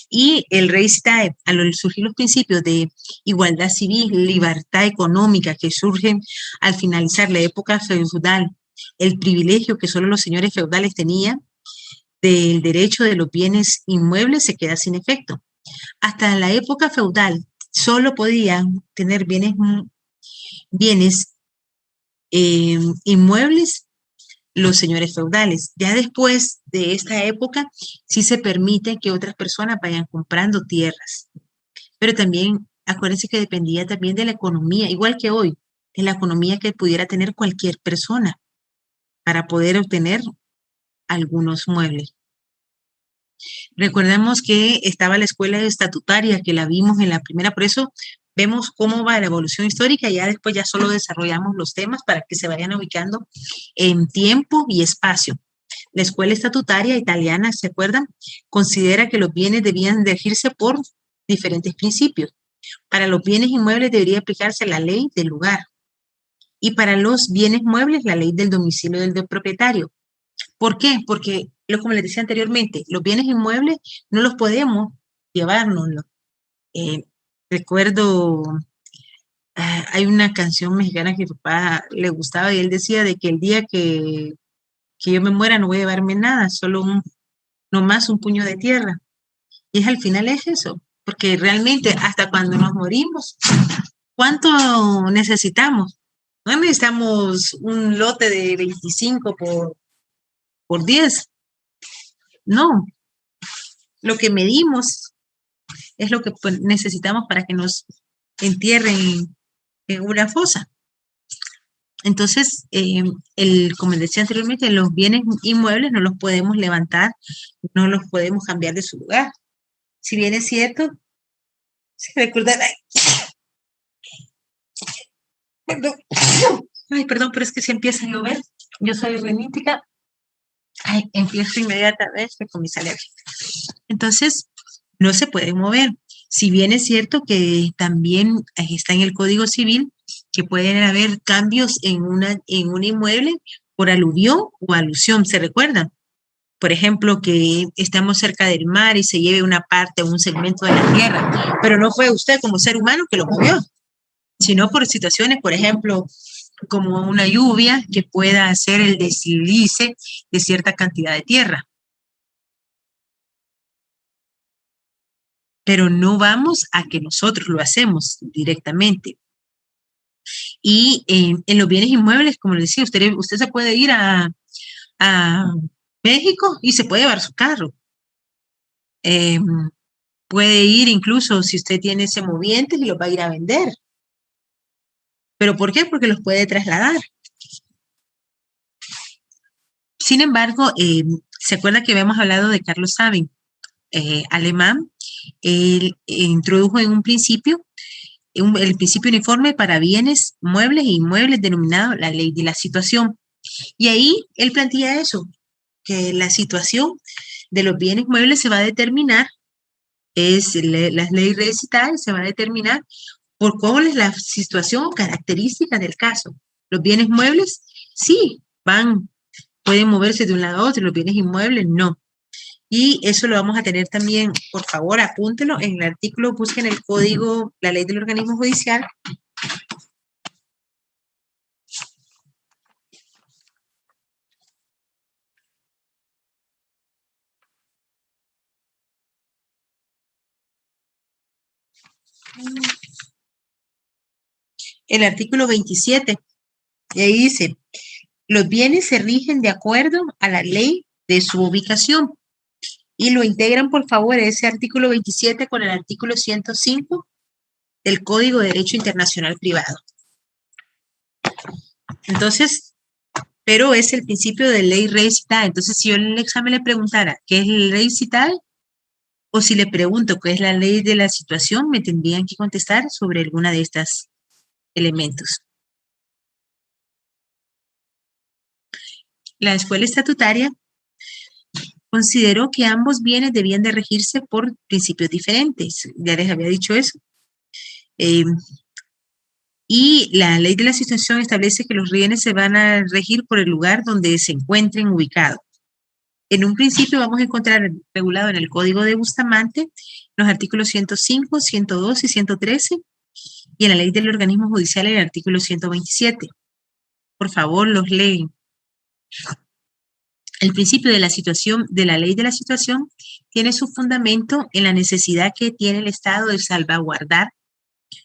Y el rey Stae, al surgir los principios de igualdad civil, libertad económica que surgen al finalizar la época feudal, el privilegio que solo los señores feudales tenían del derecho de los bienes inmuebles se queda sin efecto. Hasta la época feudal solo podían tener bienes inmuebles los señores feudales. Ya después de esta época, sí se permite que otras personas vayan comprando tierras. Pero también, acuérdense que dependía también de la economía, igual que hoy, de la economía que pudiera tener cualquier persona para poder obtener algunos muebles. Recordemos que estaba la escuela estatutaria, que la vimos en la primera, por eso vemos cómo va la evolución histórica y ya después ya solo desarrollamos los temas para que se vayan ubicando en tiempo y espacio. La escuela estatutaria italiana, ¿se acuerdan? Considera que los bienes debían regirse por diferentes principios. Para los bienes inmuebles debería aplicarse la ley del lugar. Y para los bienes muebles, la ley del domicilio del propietario. ¿Por qué? Porque, como les decía anteriormente, los bienes inmuebles no los podemos llevárnoslos. Recuerdo, hay una canción mexicana que a mi papá le gustaba y él decía de que el día que yo me muera no voy a llevarme nada, solo nomás un puño de tierra. Y al final es eso, porque realmente hasta cuando nos morimos, ¿cuánto necesitamos? No necesitamos un lote de 25 por 10. No, lo que medimos es lo que necesitamos para que nos entierren en una fosa. Entonces, como decía anteriormente, los bienes inmuebles no los podemos levantar, no los podemos cambiar de su lugar. Si bien es cierto, se recordará. Perdón, pero es que si empieza a llover, yo soy renítica, empiezo inmediatamente con mis alergias. Entonces, no se puede mover. Si bien es cierto que también está en el Código Civil que pueden haber cambios en un inmueble por aluvión o alusión, ¿se recuerdan? Por ejemplo, que estamos cerca del mar y se lleve una parte o un segmento de la tierra, pero no fue usted como ser humano que lo movió, sino por situaciones, por ejemplo, como una lluvia que pueda hacer el deslice de cierta cantidad de tierra. pero no vamos a que nosotros lo hacemos directamente. Y en los bienes inmuebles, como les decía, usted se puede ir a México y se puede llevar su carro. Puede ir incluso si usted tiene semovientes y los va a ir a vender. ¿Pero por qué? Porque los puede trasladar. Sin embargo, ¿se acuerda que habíamos hablado de Carlos Sabin, alemán? Él introdujo en un principio el principio uniforme para bienes muebles e inmuebles denominado la ley de la situación. Y ahí él plantea eso, que la situación de los bienes muebles se va a determinar, la ley recital se va a determinar por cuál es la situación o característica del caso. Los bienes muebles, sí, pueden moverse de un lado a otro, los bienes inmuebles, no. Y eso lo vamos a tener también, por favor, apúntelo en el artículo, busquen el código, la ley del organismo judicial. El artículo 27, y ahí dice, los bienes se rigen de acuerdo a la ley de su ubicación. Y lo integran, por favor, ese artículo 27 con el artículo 105 del Código de Derecho Internacional Privado. Entonces, pero es el principio de ley recital. Entonces, si yo en el examen le preguntara qué es la ley recital, o si le pregunto qué es la ley de la situación, me tendrían que contestar sobre alguna de estos elementos. La escuela estatutaria consideró que ambos bienes debían de regirse por principios diferentes. Ya les había dicho eso. Y la ley de la situación establece que los bienes se van a regir por el lugar donde se encuentren ubicados. En un principio vamos a encontrar regulado en el Código de Bustamante los artículos 105, 102 y 113 y en la ley del organismo judicial el artículo 127. Por favor, los leen. El principio de la situación, de la ley de la situación, tiene su fundamento en la necesidad que tiene el Estado de salvaguardar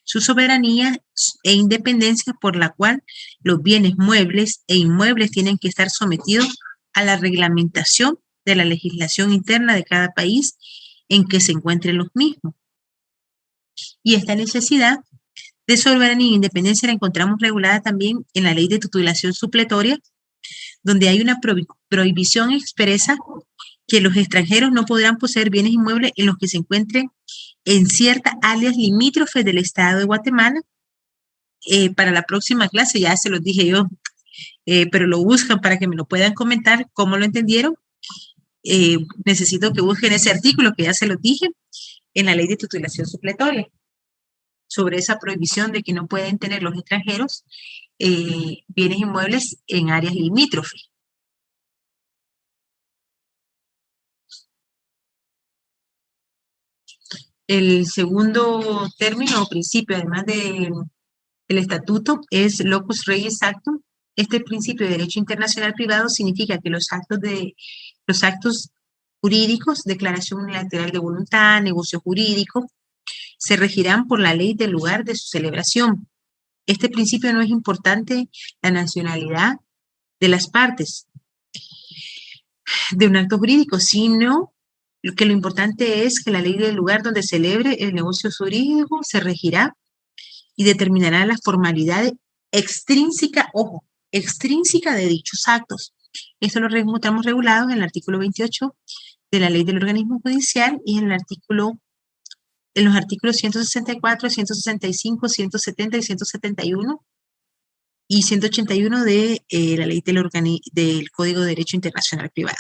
su soberanía e independencia, por la cual los bienes muebles e inmuebles tienen que estar sometidos a la reglamentación de la legislación interna de cada país en que se encuentren los mismos. Y esta necesidad de soberanía e independencia la encontramos regulada también en la ley de titulación supletoria, donde hay una prohibición expresa que los extranjeros no podrán poseer bienes inmuebles en los que se encuentren en ciertas áreas limítrofes del Estado de Guatemala. Para la próxima clase, ya se los dije yo, pero lo buscan para que me lo puedan comentar cómo lo entendieron. Necesito que busquen ese artículo que ya se los dije en la ley de titulación supletoria sobre esa prohibición de que no pueden tener los extranjeros bienes inmuebles en áreas limítrofes. El segundo término o principio, además del estatuto, es locus regis actum. Este principio de derecho internacional privado significa que los actos jurídicos, declaración unilateral de voluntad, negocio jurídico, se regirán por la ley del lugar de su celebración. Este principio no es importante la nacionalidad de las partes de un acto jurídico, sino que lo importante es que la ley del lugar donde celebre el negocio jurídico se regirá y determinará las formalidades extrínsecas, ojo, extrínseca de dichos actos. Esto lo encontramos regulado en el artículo 28 de la ley del organismo judicial y en los artículos 164, 165, 170 y 171 y 181 de la ley del Código de Derecho Internacional Privado.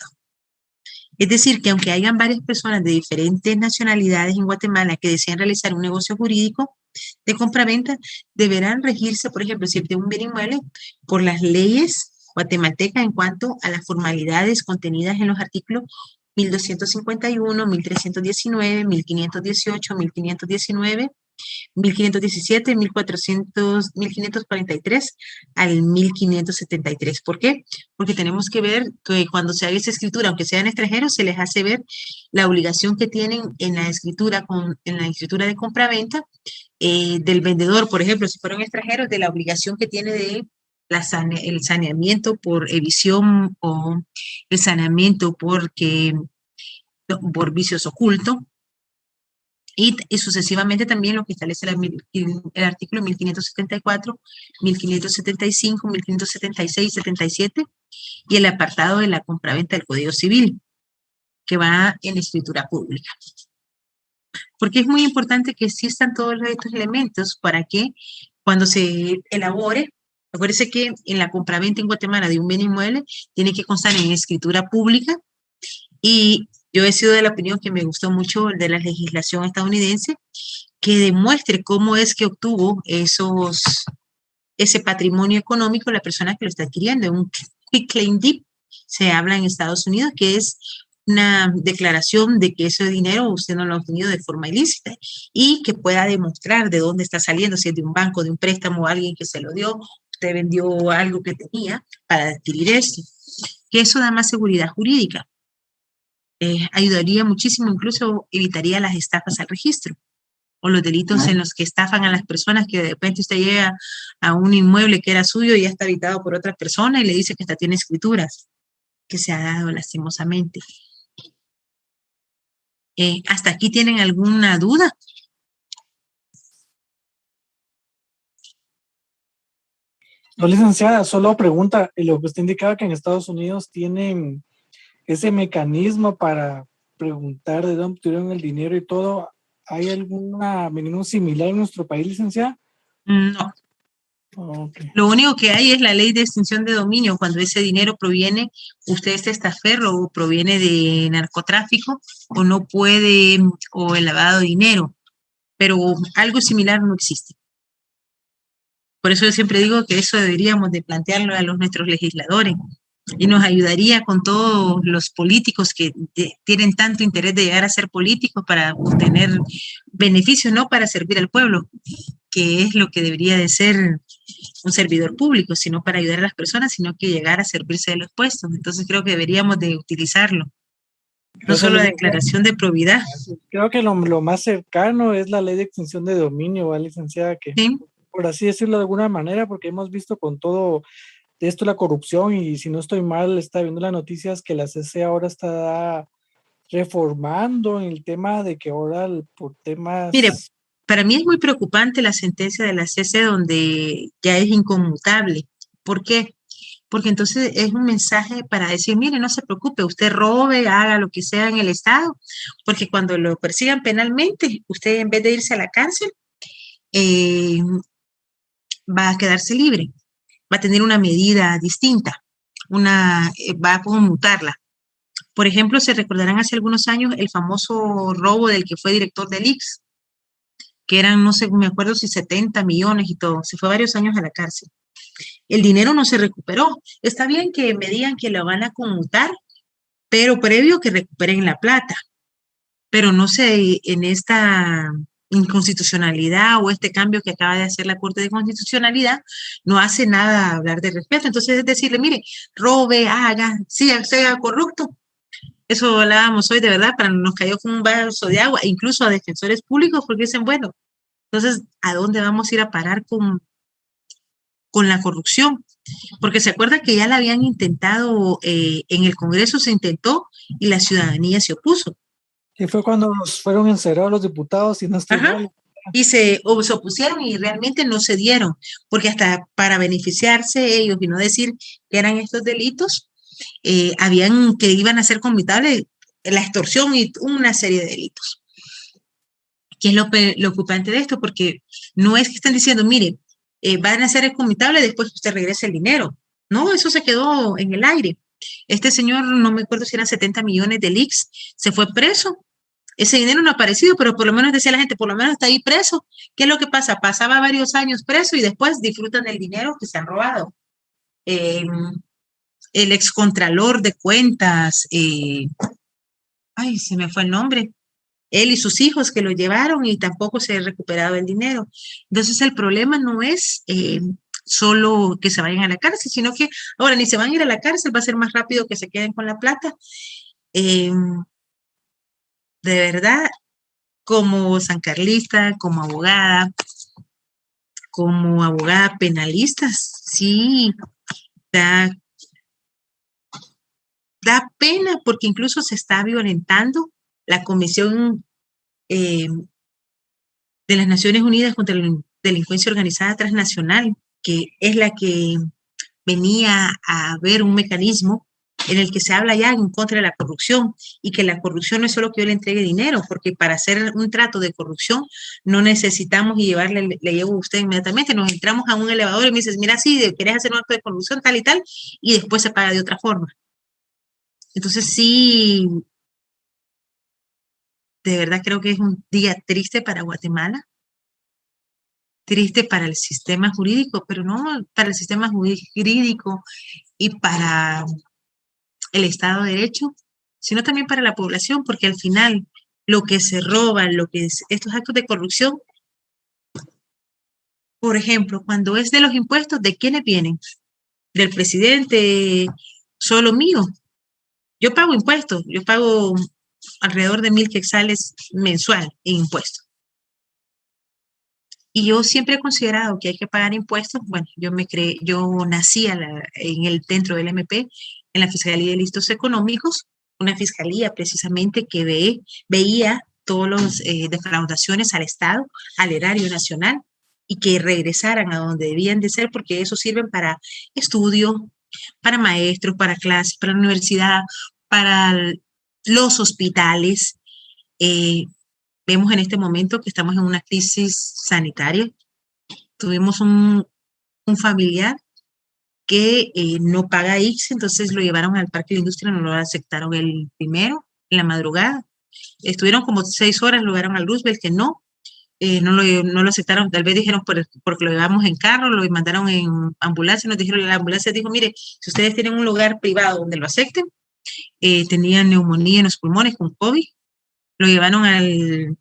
Es decir, que aunque hayan varias personas de diferentes nacionalidades en Guatemala que desean realizar un negocio jurídico de compraventa, deberán regirse, por ejemplo, si es de un bien inmueble, por las leyes guatemaltecas en cuanto a las formalidades contenidas en los artículos 1251, 1319, 1518, 1519 1517, 1400, 1543 al 1573. ¿Por qué? Porque tenemos que ver que cuando se haga esa escritura, aunque sean extranjeros, se les hace ver la obligación que tienen en la escritura, en la escritura de compraventa del vendedor, por ejemplo, si fueron extranjeros, de la obligación que tiene de el saneamiento por evicción o el saneamiento por vicios ocultos. Y sucesivamente también lo que establece el artículo 1574, 1575, 1576, 77 y el apartado de la compraventa del Código Civil, que va en escritura pública. Porque es muy importante que existan todos estos elementos para que cuando se elabore, acuérdense que en la compraventa en Guatemala de un bien inmueble tiene que constar en escritura pública, y yo he sido de la opinión que me gustó mucho de la legislación estadounidense, que demuestre cómo es que obtuvo ese patrimonio económico la persona que lo está adquiriendo. Un quick claim deed se habla en Estados Unidos, que es una declaración de que ese dinero usted no lo ha obtenido de forma ilícita y que pueda demostrar de dónde está saliendo, si es de un banco, de un préstamo, alguien que se lo dio, usted vendió algo que tenía para adquirir esto. Que eso da más seguridad jurídica. Ayudaría muchísimo, incluso evitaría las estafas al registro o los delitos en los que estafan a las personas, que de repente usted llega a un inmueble que era suyo y ya está habitado por otra persona y le dice que hasta tiene escrituras, que se ha dado lastimosamente. ¿Hasta aquí tienen alguna duda? No, licenciada, solo pregunta, lo que usted indicaba que en Estados Unidos tienen ese mecanismo para preguntar de dónde obtuvieron el dinero y todo. ¿Hay alguna mínimo similar en nuestro país, licenciada? No. Okay. Lo único que hay es la ley de extinción de dominio, cuando ese dinero proviene, usted es testaferro o proviene de narcotráfico o no puede, o el lavado de dinero, pero algo similar no existe. Por eso yo siempre digo que eso deberíamos de plantearlo a nuestros legisladores y nos ayudaría con todos los políticos que tienen tanto interés de llegar a ser políticos para obtener beneficios, no para servir al pueblo, que es lo que debería de ser un servidor público, sino para ayudar a las personas, sino que llegar a servirse de los puestos. Entonces creo que deberíamos de utilizarlo. No solo la declaración de probidad. Creo que lo más cercano es la ley de extinción de dominio, ¿va, licenciada? Que, ¿sí? Por así decirlo de alguna manera, porque hemos visto con todo esto la corrupción, y si no estoy mal, está viendo las noticias que la CC ahora está reformando en el tema de que ahora por temas... Mire, para mí es muy preocupante la sentencia de la CC donde ya es inconmutable. ¿Por qué? Porque entonces es un mensaje para decir, mire, no se preocupe, usted robe, haga lo que sea en el Estado, porque cuando lo persigan penalmente, usted en vez de irse a la cárcel, va a quedarse libre, va a tener una medida distinta, va a conmutarla. Por ejemplo, se recordarán hace algunos años el famoso robo del que fue director del ICS, que eran, no sé, me acuerdo si 70 millones y todo, se fue varios años a la cárcel. El dinero no se recuperó. Está bien que me digan que lo van a conmutar, pero previo que recuperen la plata. Pero no sé, en esta inconstitucionalidad o este cambio que acaba de hacer la Corte de Constitucionalidad, no hace nada hablar de respeto. Entonces es decirle, mire, robe, haga, sea corrupto. Eso hablábamos hoy, de verdad, para nos cayó como un vaso de agua, incluso a defensores públicos, porque dicen, bueno, entonces, ¿a dónde vamos a ir a parar con la corrupción? Porque se acuerda que ya la habían intentado, en el Congreso se intentó y la ciudadanía se opuso. Que fue cuando fueron encerrados los diputados y no estuvieron. Y se opusieron y realmente no se dieron, porque hasta para beneficiarse ellos y no decir que eran estos delitos, habían que iban a ser conmutables la extorsión y una serie de delitos. ¿Qué es lo preocupante de esto? Porque no es que estén diciendo, mire, van a ser conmutables después que usted regrese el dinero. No, eso se quedó en el aire. Este señor, no me acuerdo si eran 70 millones de leaks, se fue preso. Ese dinero no ha aparecido, pero por lo menos decía la gente, por lo menos está ahí preso. ¿Qué es lo que pasa? Pasaba varios años preso y después disfrutan del dinero que se han robado. El excontralor de cuentas, se me fue el nombre, Él y sus hijos que lo llevaron y tampoco se ha recuperado el dinero. Entonces el problema no es solo que se vayan a la cárcel, sino que ahora ni se van a ir a la cárcel, va a ser más rápido que se queden con la plata. De verdad, como sancarlista, como abogada penalista, sí, da pena porque incluso se está violentando la Comisión de las Naciones Unidas contra la Delincuencia Organizada Transnacional, que es la que venía a ver un mecanismo en el que se habla ya en contra de la corrupción y que la corrupción no es solo que yo le entregue dinero, porque para hacer un trato de corrupción no necesitamos y le llevo a usted inmediatamente, nos entramos a un elevador y me dices, mira, sí, querés hacer un acto de corrupción tal y tal, y después se paga de otra forma. Entonces sí, de verdad creo que es un día triste para Guatemala, triste para el sistema jurídico, pero no para el sistema jurídico y para el Estado de Derecho, sino también para la población, porque al final lo que se roba, estos actos de corrupción, por ejemplo, cuando es de los impuestos, ¿de quiénes vienen? Del presidente, solo mío. Yo pago impuestos, yo pago alrededor de 1,000 quetzales mensual en impuestos. Y yo siempre he considerado que hay que pagar impuestos. Bueno, yo nací dentro del MP, en la Fiscalía de Delitos Económicos, una fiscalía precisamente que veía todas las defraudaciones al Estado, al erario nacional, y que regresaran a donde debían de ser, porque eso sirven para estudio, para maestros, para clases, para la universidad, para los hospitales. Vemos en este momento que estamos en una crisis sanitaria. Tuvimos un familiar que no paga ICS, entonces lo llevaron al Parque de la Industria, no lo aceptaron el primero, en la madrugada. Estuvieron como 6 horas, lo llevaron al Roosevelt, que no lo aceptaron. Tal vez dijeron porque lo llevamos en carro, lo mandaron en ambulancia, nos dijeron, la ambulancia dijo, mire, si ustedes tienen un lugar privado donde lo acepten, tenía neumonía en los pulmones con COVID, lo llevaron al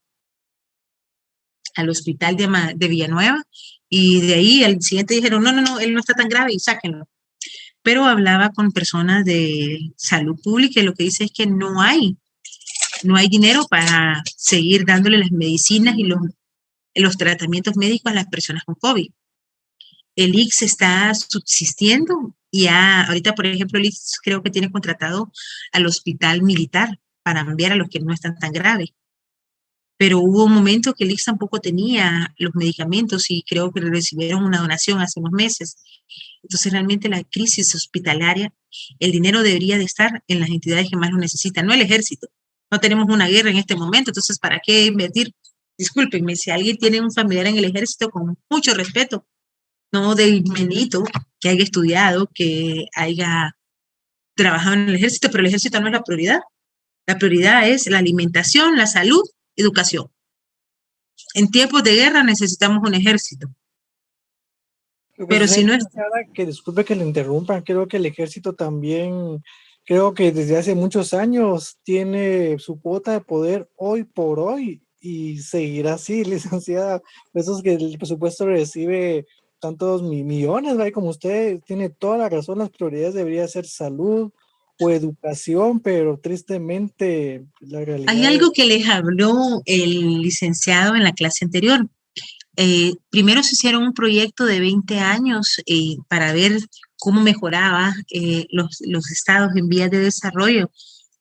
hospital de Villanueva y de ahí al siguiente dijeron, no, él no está tan grave y sáquenlo. Pero hablaba con personas de salud pública y lo que dice es que no hay dinero para seguir dándole las medicinas y los tratamientos médicos a las personas con COVID. El ICS está subsistiendo y ahorita, por ejemplo, el ICS creo que tiene contratado al hospital militar para enviar a los que no están tan graves. Pero hubo un momento que el ICS tampoco tenía los medicamentos y creo que recibieron una donación hace unos meses. Entonces, realmente la crisis hospitalaria, el dinero debería de estar en las entidades que más lo necesitan, no el ejército. No tenemos una guerra en este momento, entonces, ¿para qué invertir? Discúlpenme, si alguien tiene un familiar en el ejército, con mucho respeto, no del menito que haya estudiado, que haya trabajado en el ejército, pero el ejército no es la prioridad. La prioridad es la alimentación, la salud, educación. En tiempos de guerra necesitamos un ejército. Pero si no es... Que disculpe que le interrumpan, creo que el ejército también, creo que desde hace muchos años tiene su cuota de poder hoy por hoy y seguirá así, licenciada. Eso es que el presupuesto recibe tantos millones, ¿verdad? Como usted tiene toda la razón, las prioridades deberían ser salud o educación, pero tristemente la realidad... Hay algo que les habló el licenciado en la clase anterior. Primero se hicieron un proyecto de 20 años para ver cómo mejoraba los estados en vías de desarrollo,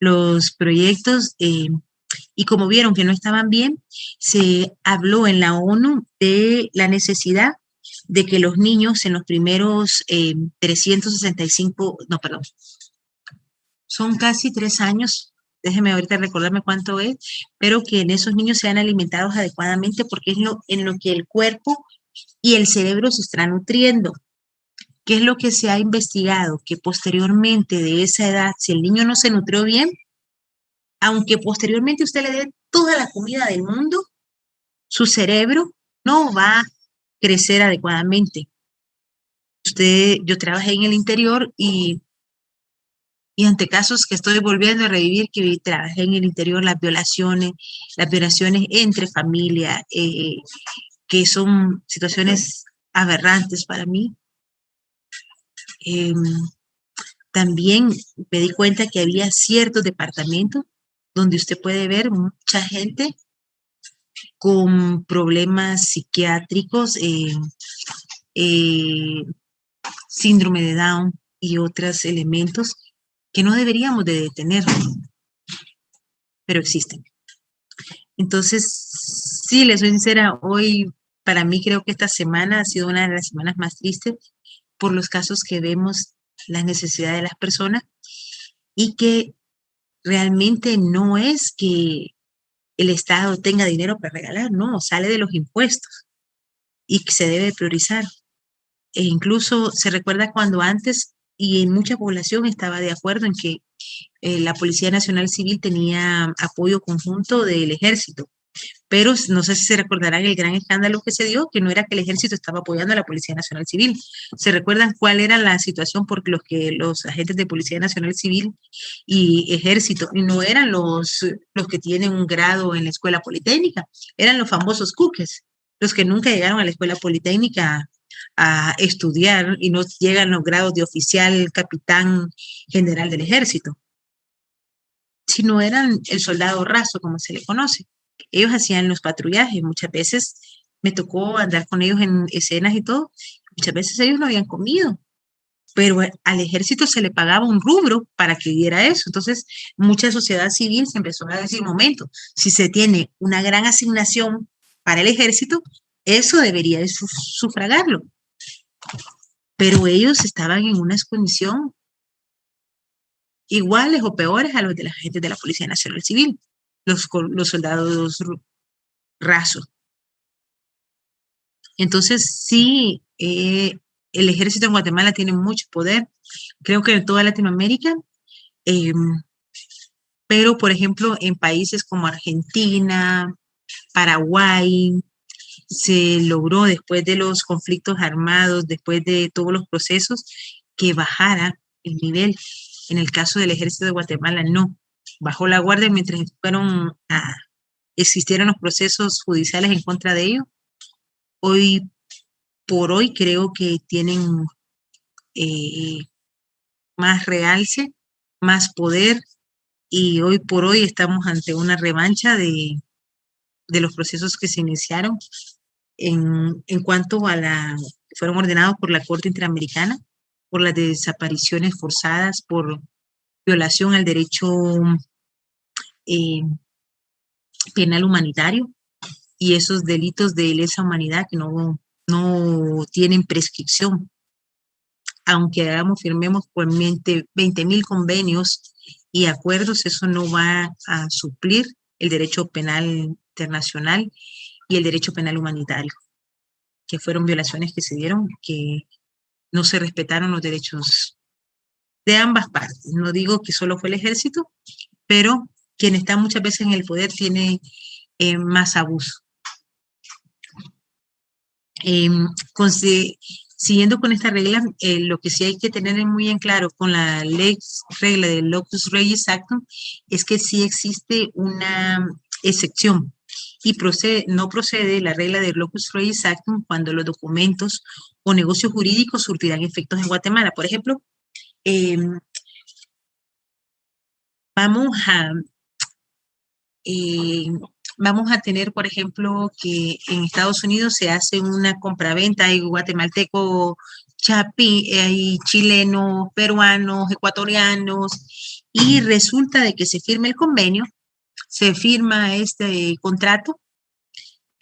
los proyectos, y como vieron que no estaban bien, se habló en la ONU de la necesidad de que los niños en los primeros 365, no, perdón, son casi 3 años, déjeme ahorita recordarme cuánto es, pero que en esos niños sean alimentados adecuadamente porque es en lo que el cuerpo y el cerebro se están nutriendo. ¿Qué es lo que se ha investigado? Que posteriormente de esa edad, si el niño no se nutrió bien, aunque posteriormente usted le dé toda la comida del mundo, su cerebro no va a crecer adecuadamente. Yo trabajé en el interior y Y ante casos que estoy volviendo a revivir, que trabajé en el interior, las violaciones entre familia, que son situaciones aberrantes para mí. También me di cuenta que había ciertos departamentos donde usted puede ver mucha gente con problemas psiquiátricos, síndrome de Down y otros elementos que no deberíamos de detener, pero existen. Entonces, sí, les soy sincera, hoy para mí creo que esta semana ha sido una de las semanas más tristes por los casos que vemos, las necesidades de las personas, y que realmente no es que el Estado tenga dinero para regalar, no, sale de los impuestos y que se debe priorizar. E incluso se recuerda cuando antes, y en mucha población estaba de acuerdo en que la Policía Nacional Civil tenía apoyo conjunto del Ejército, pero no sé si se recordarán el gran escándalo que se dio, que no era que el Ejército estaba apoyando a la Policía Nacional Civil. ¿Se recuerdan cuál era la situación por los que los agentes de Policía Nacional Civil y Ejército no eran los que tienen un grado en la Escuela Politécnica, eran los famosos cuques, los que nunca llegaron a la Escuela Politécnica a estudiar y no llegan los grados de oficial, capitán, general del Ejército, sino eran el soldado raso, como se le conoce. Ellos hacían los patrullajes, muchas veces me tocó andar con ellos en escenas y todo, muchas veces ellos no habían comido, pero al Ejército se le pagaba un rubro para que diera eso. Entonces, mucha sociedad civil se empezó a decir, momento, si se tiene una gran asignación para el Ejército, eso debería de sufragarlo. Pero ellos estaban en una condición iguales o peores a los de la gente de la Policía Nacional Civil, los soldados rasos. Entonces, sí, el Ejército en Guatemala tiene mucho poder, creo que en toda Latinoamérica, pero, por ejemplo, en países como Argentina, Paraguay, se logró después de los conflictos armados, después de todos los procesos, que bajara el nivel. En el caso del Ejército de Guatemala, no. Bajó la guardia mientras existieron los procesos judiciales en contra de ellos. Hoy por hoy creo que tienen más realce, más poder, y hoy por hoy estamos ante una revancha de los procesos que se iniciaron en cuanto a fueron ordenados por la Corte Interamericana, por las desapariciones forzadas, por violación al derecho penal humanitario, y esos delitos de lesa humanidad que no tienen prescripción. Aunque firmemos por 20.000 convenios y acuerdos, eso no va a suplir el derecho penal internacional y el derecho penal humanitario, que fueron violaciones que se dieron, que no se respetaron los derechos de ambas partes. No digo que solo fue el Ejército, pero quien está muchas veces en el poder tiene más abuso. Siguiendo con esta regla, lo que sí hay que tener muy en claro con la regla del locus regis actum es que sí existe una excepción, y no procede la regla del locus regis actum cuando los documentos o negocios jurídicos surtirán efectos en Guatemala. Por ejemplo, vamos a tener, por ejemplo, que en Estados Unidos se hace una compraventa, hay guatemaltecos, hay chilenos, peruanos, ecuatorianos, y resulta de que se firma el convenio, se firma este contrato,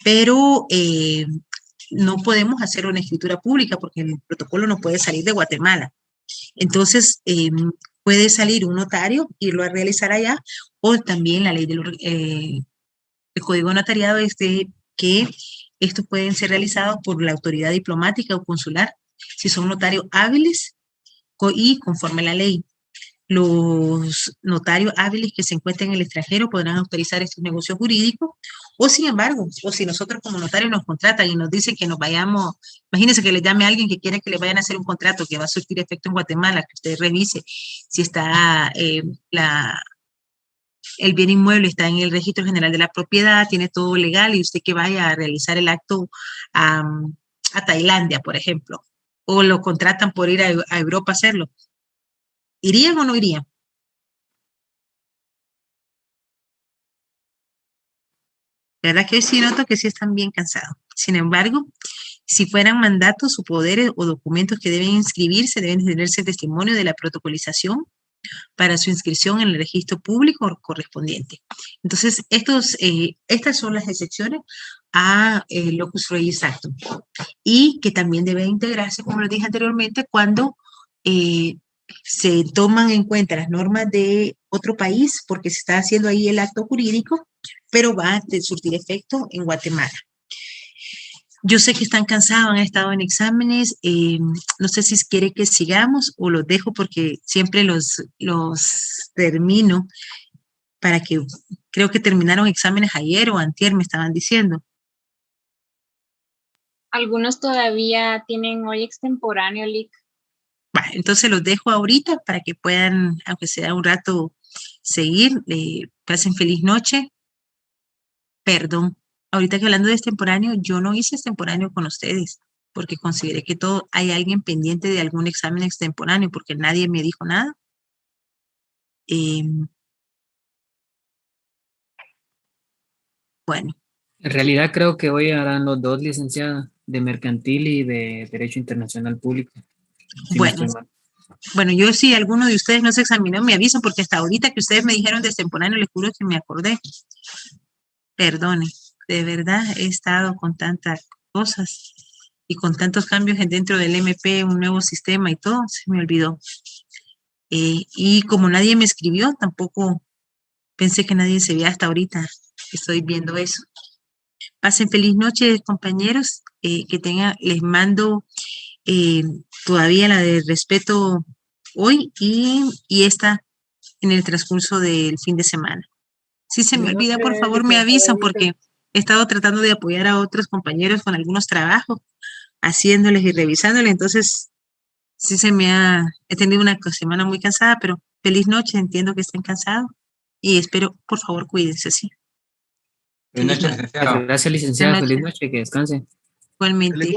pero no podemos hacer una escritura pública porque el protocolo no puede salir de Guatemala. Entonces, puede salir un notario, irlo a realizar allá, o también la ley del el código notariado es que estos pueden ser realizados por la autoridad diplomática o consular si son notarios hábiles y conforme a la ley. Los notarios hábiles que se encuentren en el extranjero podrán autorizar estos negocios jurídicos, o sin embargo, o si nosotros como notarios nos contratan y nos dicen que nos vayamos, imagínense que le llame a alguien que quiere que le vayan a hacer un contrato que va a surtir efecto en Guatemala, que usted revise si está el bien inmueble está en el registro general de la propiedad, tiene todo legal, y usted que vaya a realizar el acto a Tailandia, por ejemplo, o lo contratan por ir a Europa a hacerlo. ¿Irían o no irían? La verdad que hoy sí noto que sí están bien cansados. Sin embargo, si fueran mandatos o poderes o documentos que deben inscribirse, deben tenerse testimonio de la protocolización para su inscripción en el registro público correspondiente. Entonces, estas son las excepciones a locus regis actum, y que también debe integrarse, como lo dije anteriormente, cuando se toman en cuenta las normas de otro país, porque se está haciendo ahí el acto jurídico, pero va a surtir efecto en Guatemala. Yo sé que están cansados, han estado en exámenes, no sé si quiere que sigamos o los dejo porque siempre los termino para que, creo que terminaron exámenes ayer o antier, me estaban diciendo. Algunos todavía tienen hoy extemporáneo, Lic. Bueno, entonces los dejo ahorita para que puedan, aunque sea un rato, seguir. Pasen feliz noche. Perdón, ahorita que hablando de extemporáneo, yo no hice extemporáneo con ustedes, porque consideré que hay alguien pendiente de algún examen extemporáneo, porque nadie me dijo nada. Bueno. En realidad creo que hoy harán los dos, licenciada, de mercantil y de Derecho Internacional Público. Si bueno, bueno, yo si alguno de ustedes no se examinó, me aviso, porque hasta ahorita que ustedes me dijeron de extemporáneo, les juro que me acordé. Perdone, de verdad he estado con tantas cosas y con tantos cambios dentro del MP, un nuevo sistema y todo, se me olvidó. Y como nadie me escribió, tampoco pensé que nadie se veía hasta ahorita. Estoy viendo eso. Pasen feliz noche, compañeros. Les mando todavía la de respeto hoy y esta en el transcurso del fin de semana. Si se me olvida, por favor, me avisan, porque he estado tratando de apoyar a otros compañeros con algunos trabajos, haciéndoles y revisándoles. Entonces, sí he tenido una semana muy cansada, pero feliz noche, entiendo que estén cansados y espero, por favor, cuídense, sí. Feliz noche, licenciado. Gracias, licenciada. Feliz noche, que descanse. Igualmente.